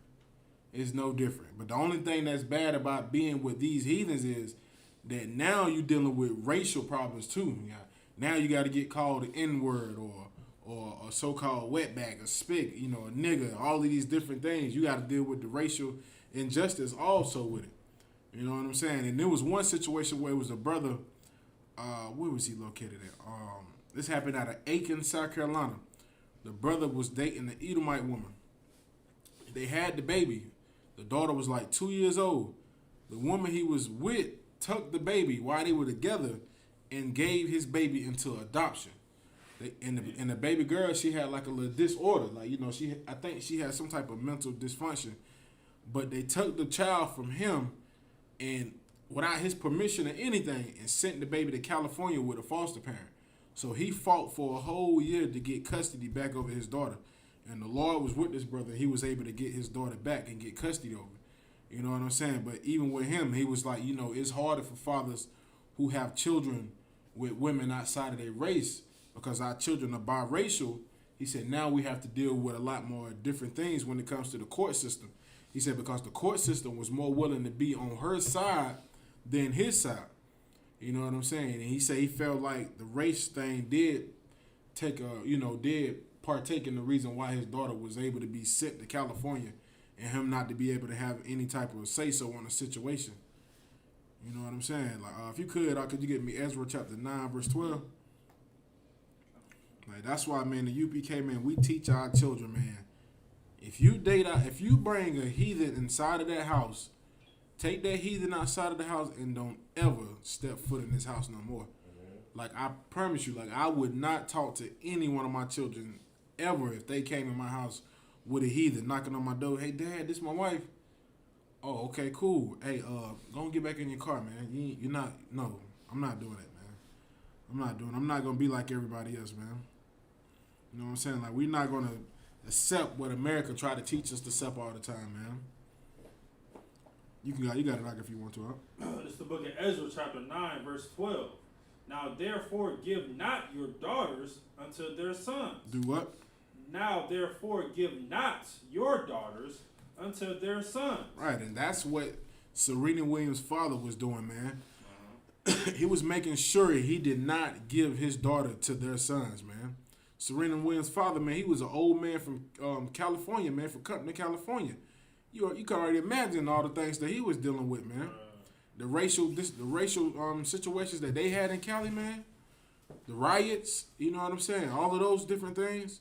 It's no different. But the only thing that's bad about being with these heathens is that now you're dealing with racial problems too. Now you got to get called the N-word or a so-called wetback, a spick, a nigga, all of these different things. You got to deal with the racial injustice also with it. You know what I'm saying? And there was one situation where it was a brother, where was he located at? This happened out of Aiken, South Carolina. The brother was dating an Edomite woman. They had the baby. The daughter was like 2 years old. The woman he was with took the baby while they were together and gave his baby into adoption. And the baby girl, she had like a little disorder, like I think she had some type of mental dysfunction, but they took the child from him, and without his permission or anything, and sent the baby to California with a foster parent. So he fought for a whole year to get custody back over his daughter, and the Lord was with this brother. He was able to get his daughter back and get custody over. You know what I'm saying? But even with him, he was like, it's harder for fathers who have children with women outside of their race, because our children are biracial. He said now we have to deal with a lot more different things when it comes to the court system. He said because the court system was more willing to be on her side than his side. You know what I'm saying? And he said he felt like the race thing did partake in the reason why his daughter was able to be sent to California and him not to be able to have any type of say-so on the situation. You know what I'm saying? Like, if you could you get me Ezra chapter 9, verse 12? Like, that's why, man, the UPK, man, we teach our children, man. If you bring a heathen inside of that house, take that heathen outside of the house and don't ever step foot in this house no more. Like, I promise you, like, I would not talk to any one of my children ever if they came in my house with a heathen knocking on my door. Hey, Dad, this my wife. Oh, okay, cool. Hey, go and get back in your car, man. You're not, no, I'm not doing it, man. I'm not going to be like everybody else, man. You know what I'm saying? Like, we're not going to accept what America try to teach us to accept all the time, man. You got it, Doc, if you want to. Huh? It's the book of Ezra, chapter 9, verse 12. Now, therefore, give not your daughters unto their sons. Do what? Now, therefore, give not your daughters unto their sons. Right, and that's what Serena Williams' father was doing, man. He was making sure he did not give his daughter to their sons, man. Serena Williams' father, man, he was an old man from California, man, from Compton, California. You can already imagine all the things that he was dealing with, man. The racial situations that they had in Cali, man. The riots, you know what I'm saying? All of those different things.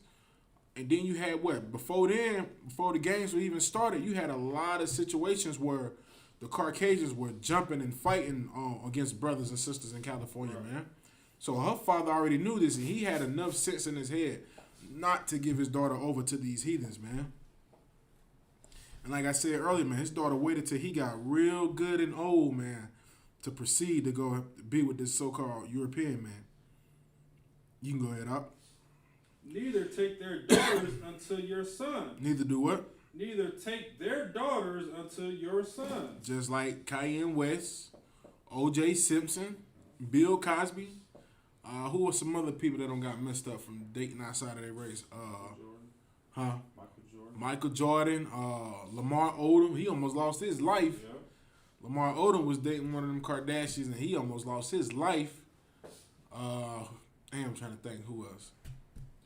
And then you had before the games were even started, you had a lot of situations where the Caucasians were jumping and fighting against brothers and sisters in California, man. So her father already knew this, and he had enough sense in his head not to give his daughter over to these heathens, man. And like I said earlier, man, his daughter waited till he got real good and old, man, to proceed to go be with this so-called European man. You can go ahead up. Neither take their daughters unto your sons. Neither do what? Neither take their daughters unto your sons. Just like Cayenne West, O.J. Simpson, Bill Cosby. Who are some other people that don't got messed up from dating outside of their race? Michael Jordan, Lamar Odom. He almost lost his life. Yeah. Lamar Odom was dating one of them Kardashians, and he almost lost his life. I'm trying to think who else.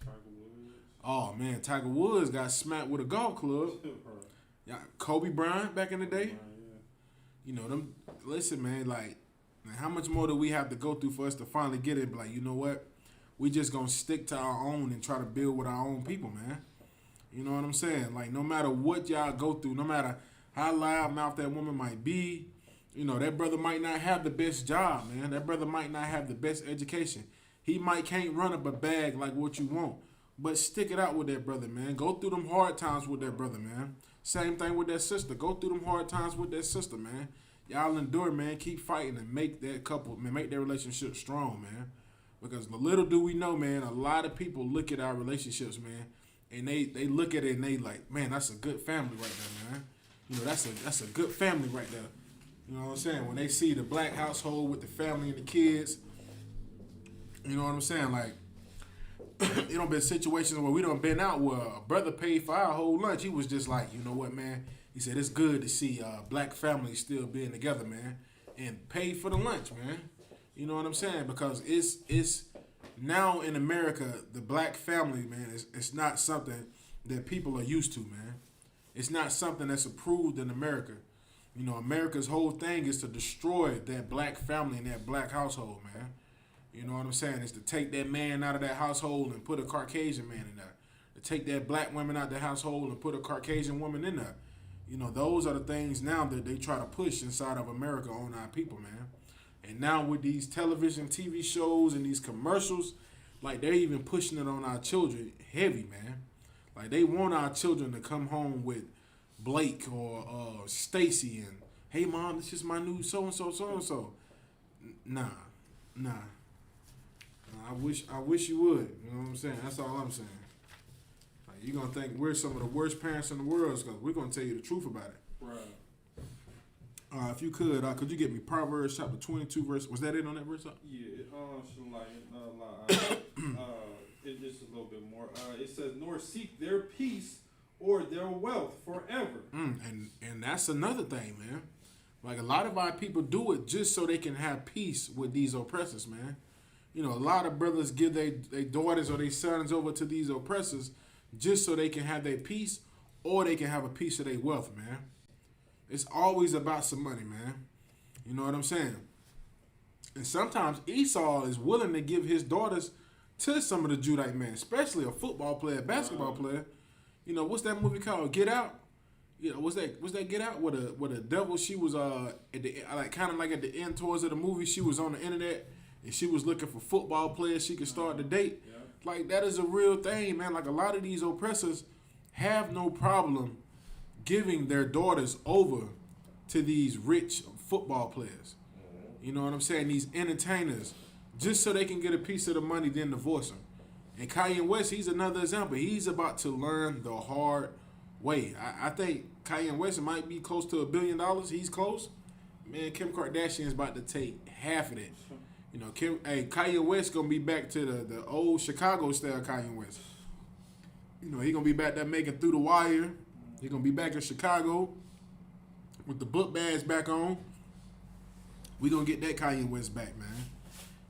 Tiger Woods. Oh man, Tiger Woods got smacked with a golf club. Yeah, Kobe Bryant back in the day. You know them. Listen, man, like, how much more do we have to go through for us to finally get it? Like, you know what? We just gonna stick to our own and try to build with our own people, man. You know what I'm saying? Like, no matter what y'all go through, no matter how loudmouth that woman might be, you know, that brother might not have the best job, man. That brother might not have the best education. He might can't run up a bag like what you want. But stick it out with that brother, man. Go through them hard times with that brother, man. Same thing with that sister. Go through them hard times with that sister, man. Y'all endure, man. Keep fighting and make that couple, man, make their relationship strong, man. Because little do we know, man, a lot of people look at our relationships, man, and they look at it and they like, man, that's a good family right there, man. You know, that's a good family right there. You know what I'm saying? When they see the black household with the family and the kids, you know what I'm saying? Like, you know, been situations where we done been out where a brother paid for our whole lunch. He was just like, you know what, man? He said, it's good to see black families still being together, man, and pay for the lunch, man. You know what I'm saying? Because it's now in America, the black family, man, it's not something that people are used to, man. It's not something that's approved in America. You know, America's whole thing is to destroy that black family and that black household, man. You know what I'm saying? It's to take that man out of that household and put a Caucasian man in there. To take that black woman out of the household and put a Caucasian woman in there. You know, those are the things now that they try to push inside of America on our people, man. And now with these television, TV shows, and these commercials, like they're even pushing it on our children heavy, man. Like they want our children to come home with Blake or Stacy and, hey mom, this is my new so and so. Nah. I wish you would. You know what I'm saying? That's all I'm saying. Like, you're gonna think we're some of the worst parents in the world because we're gonna tell you the truth about it. Right. If you could you get me Proverbs chapter 22 verse? Was that it on that verse? Yeah, it's just a little bit more. It says, "Nor seek their peace or their wealth forever." And that's another thing, man. Like a lot of our people do it just so they can have peace with these oppressors, man. You know, a lot of brothers give their daughters or their sons over to these oppressors just so they can have their peace or they can have a piece of their wealth, man. It's always about some money, man. You know what I'm saying? And sometimes Esau is willing to give his daughters to some of the Judite men, especially a football player, basketball player. You know, what's that movie called? Get Out? You know, what's that Get Out? With a devil, she was at the kind of like at the end towards of the movie, she was on the internet and she was looking for football players she could start to date. Yeah. Like that is a real thing, man. Like a lot of these oppressors have no problem giving their daughters over to these rich football players. You know what I'm saying? These entertainers, just so they can get a piece of the money, then divorce them. And Kanye West, he's another example. He's about to learn the hard way. I think Kanye West might be close to $1 billion. He's close. Man, Kim Kardashian is about to take half of that. You know, Kanye West gonna be back to the old Chicago style Kanye West. You know, he gonna be back there making Through the Wire. He gonna be back in Chicago with the book bags back on. We gonna get that Kanye West back, man.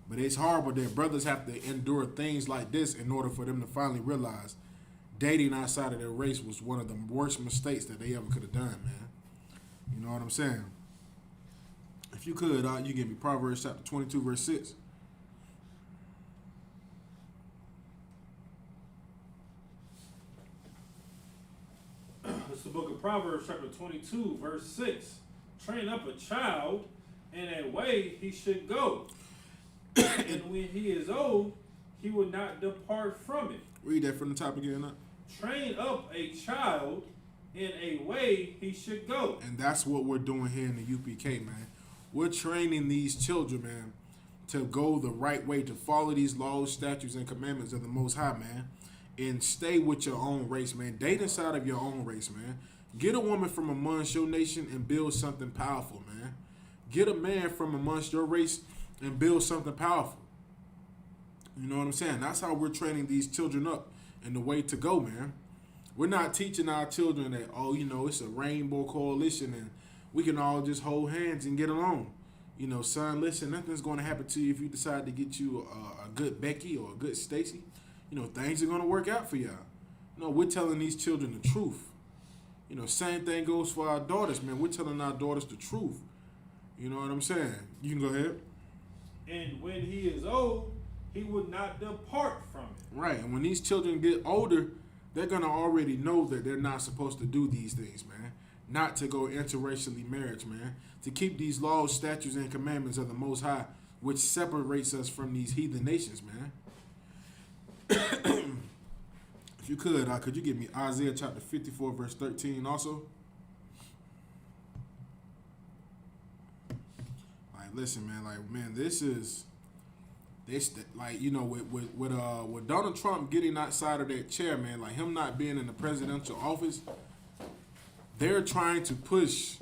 But it's horrible that brothers have to endure things like this in order for them to finally realize dating outside of their race was one of the worst mistakes that they ever could have done, man. You know what I'm saying? If you could, you give me Proverbs chapter 22, verse 6. It's the book of Proverbs, chapter 22, verse 6. Train up a child in a way he should go, and when he is old, he will not depart from it. Read that from the top again. Train up a child in a way he should go. And that's what we're doing here in the UPK, man. We're training these children, man, to go the right way, to follow these laws, statutes, and commandments of the Most High, man, and stay with your own race, man. Date inside of your own race, man. Get a woman from amongst your nation and build something powerful, man. Get a man from amongst your race and build something powerful. You know what I'm saying? That's how we're training these children up in the way to go, man. We're not teaching our children that, oh, you know, it's a rainbow coalition and we can all just hold hands and get along. You know, son, listen, nothing's going to happen to you if you decide to get you a good Becky or a good Stacy. You know, things are going to work out for y'all. No, we're telling these children the truth. You know, same thing goes for our daughters, man. We're telling our daughters the truth. You know what I'm saying? You can go ahead. And when he is old, he would not depart from it. Right, and when these children get older, they're going to already know that they're not supposed to do these things, man. Not to go interracially marriage, man. To keep these laws, statutes, and commandments of the Most High, which separates us from these heathen nations, man. If you could you give me Isaiah chapter 54, verse 13 also? Like, listen, man, this like, you know, with Donald Trump getting outside of that chair, man, like him not being in the presidential office, they're trying to push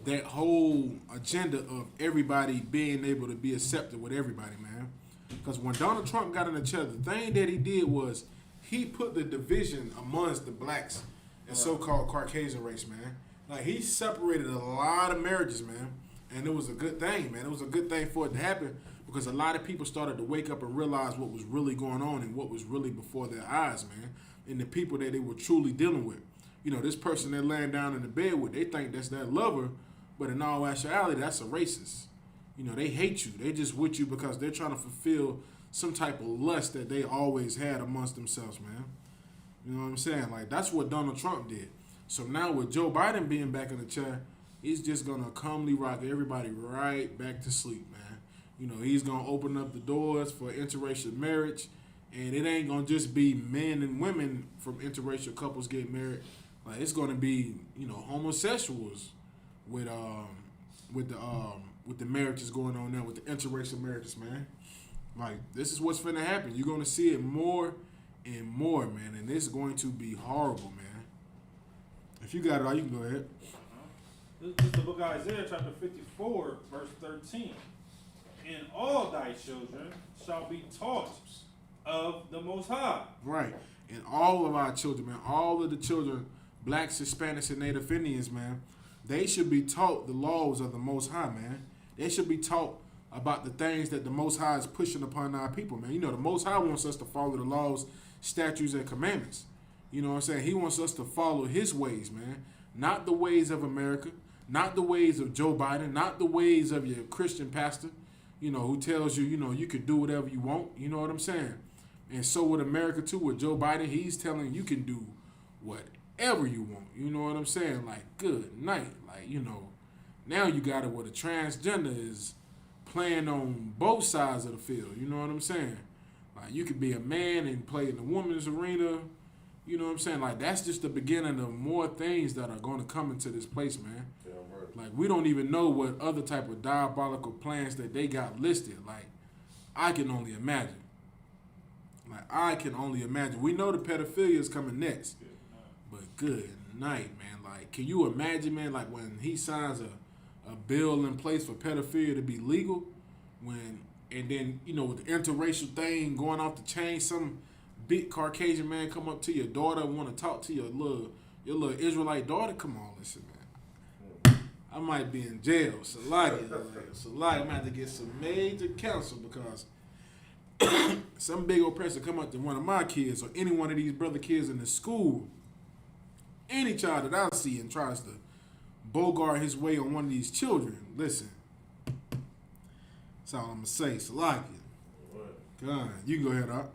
that whole agenda of everybody being able to be accepted with everybody, man. Because when Donald Trump got in the chair, the thing that he did was he put the division amongst the blacks and so-called Caucasian race, man. Like, he separated a lot of marriages, man. And it was a good thing, man. It was a good thing for it to happen because a lot of people started to wake up and realize what was really going on and what was really before their eyes, man. And the people that they were truly dealing with. You know, this person they're laying down in the bed with, they think that's their lover, but in all actuality, that's a racist. You know, they hate you. They just with you because they're trying to fulfill some type of lust that they always had amongst themselves, man. You know what I'm saying? Like, that's what Donald Trump did. So now with Joe Biden being back in the chair, he's just going to calmly rock everybody right back to sleep, man. You know, he's going to open up the doors for interracial marriage. And it ain't gonna just be men and women from interracial couples getting married. Like it's gonna be, homosexuals with the marriages going on now, with the interracial marriages, man. Like this is what's finna happen. You're gonna see it more and more, man, and it's going to be horrible, man. If you got it all, you can go ahead. This is the book of Isaiah, chapter 54, verse 13. And all thy children shall be taught of the Most High. Right. And all of our children, man, all of the children, blacks, Hispanics, and Native Indians, man, they should be taught the laws of the Most High, man. They should be taught about the things that the Most High is pushing upon our people, man. The Most High wants us to follow the laws, statutes, and commandments. You know what I'm saying? He wants us to follow his ways, man. Not the ways of America, not the ways of Joe Biden, not the ways of your Christian pastor, who tells you, you can do whatever you want. You know what I'm saying? And so with America, too, with Joe Biden, he's telling you can do whatever you want. You know what I'm saying? Like, good night. Like, now you got it where the transgender is playing on both sides of the field. You know what I'm saying? Like, you could be a man and play in the women's arena. You know what I'm saying? Like, that's just the beginning of more things that are going to come into this place, man. Yeah, right. Like, we don't even know what other type of diabolical plans that they got listed. Like, I can only imagine. We know the pedophilia is coming next. But good night, man. Like, can you imagine, man, like when he signs a bill in place for pedophilia to be legal, and then, with the interracial thing going off the chain, some big Caucasian man come up to your daughter and want to talk to your little Israelite daughter? Come on, listen, man. I might be in jail. Salagi, I'm going to have to get some major counsel because some big oppressor come up to one of my kids or any one of these brother kids in the school, any child that I see and tries to bogart his way on one of these children, listen, that's all I'm going to say. Salaki. God, you can go ahead, Up.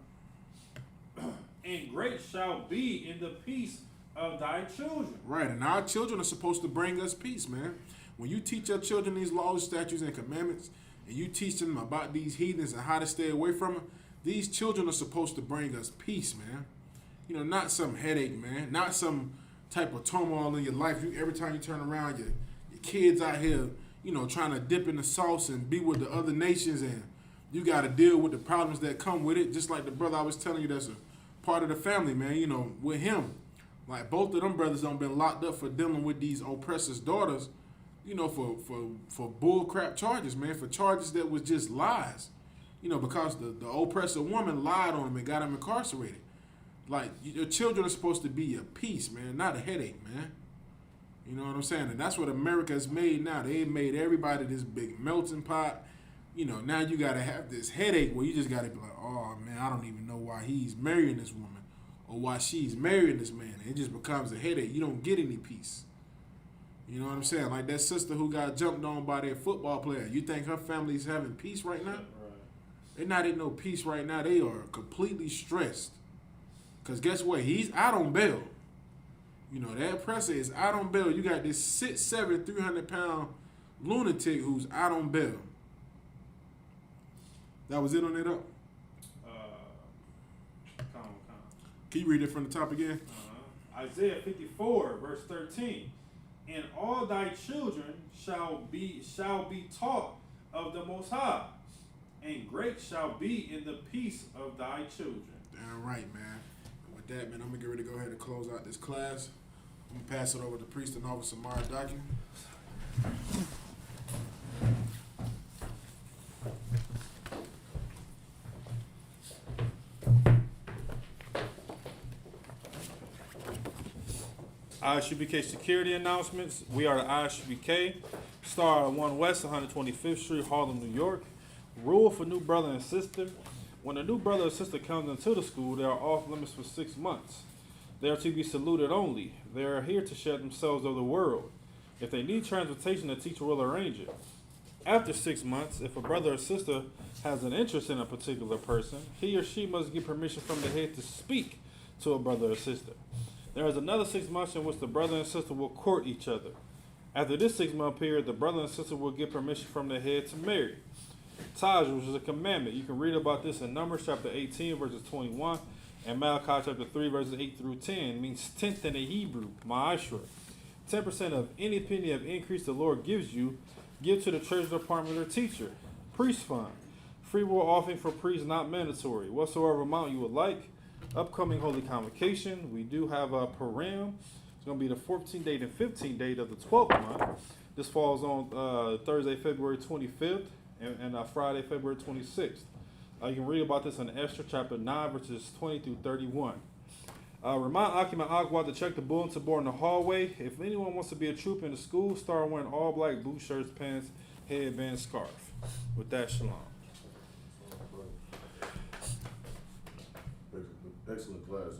And great shall be in the peace of thy children. Right, and our children are supposed to bring us peace, man. When you teach your children these laws, statutes, and commandments, and you teach them about these heathens and how to stay away from them, these children are supposed to bring us peace, man. Not some headache, man. Not some type of turmoil in your life. Every time you turn around, your kids out here, trying to dip in the sauce and be with the other nations, and you got to deal with the problems that come with it. Just like the brother I was telling you that's a part of the family, man, with him. Like, both of them brothers done been locked up for dealing with these oppressors' daughters, for bull crap charges, man, for charges that was just lies. Because the oppressor woman lied on him and got him incarcerated. Like, your children are supposed to be your peace, man, not a headache, man. You know what I'm saying? And that's what America has made now. They made everybody this big melting pot. Now you got to have this headache where you just got to be like, oh, man, I don't even know why he's marrying this woman or why she's marrying this man. It just becomes a headache. You don't get any peace. You know what I'm saying? Like that sister who got jumped on by that football player. You think her family's having peace right now? Right. They're not in no peace right now. They are completely stressed. Because guess what? He's out on bail. That oppressor is out on bail. You got this 6'7", 300-pound lunatic who's out on bail. That was it on it up? Can you read it from the top again? Isaiah 54, verse 13. And all thy children shall be taught of the Most High, and great shall be in the peace of thy children. Damn right, man. And with that, man, I'm going to get ready to go ahead and close out this class. I'm going to pass it over to Priest and Officer Mara Daki. ISUPK security announcements. We are the ISUPK, Star 1 West, 125th Street, Harlem, New York. Rule for new brother and sister. When a new brother or sister comes into the school, they are off limits for 6 months. They are to be saluted only. They are here to share themselves of the world. If they need transportation, the teacher will arrange it. After 6 months, if a brother or sister has an interest in a particular person, he or she must get permission from the head to speak to a brother or sister. There is another 6 months in which the brother and sister will court each other. After this 6 month period, the brother and sister will get permission from the head to marry. Tithes, which is a commandment. You can read about this in Numbers chapter 18, verses 21, and Malachi chapter 3, verses 8 through 10. It means tenth in the Hebrew, ma'ashra. 10% of any penny of increase the Lord gives you, give to the treasury department or teacher. Priest fund. Free will offering for priests not mandatory. Whatsoever amount you would like. Upcoming Holy Convocation. We do have a Purim. It's going to be the 14th date and 15th date of the 12th month. This falls on Thursday, February 25th, and Friday, February 26th. You can read about this in Esther chapter 9, verses 20 through 31. Remind Akim and Agwa to check the bulletin board in the hallway. If anyone wants to be a troop in the school, start wearing all black boots, shirts, pants, headband, scarf. With that, shalom. Excellent class.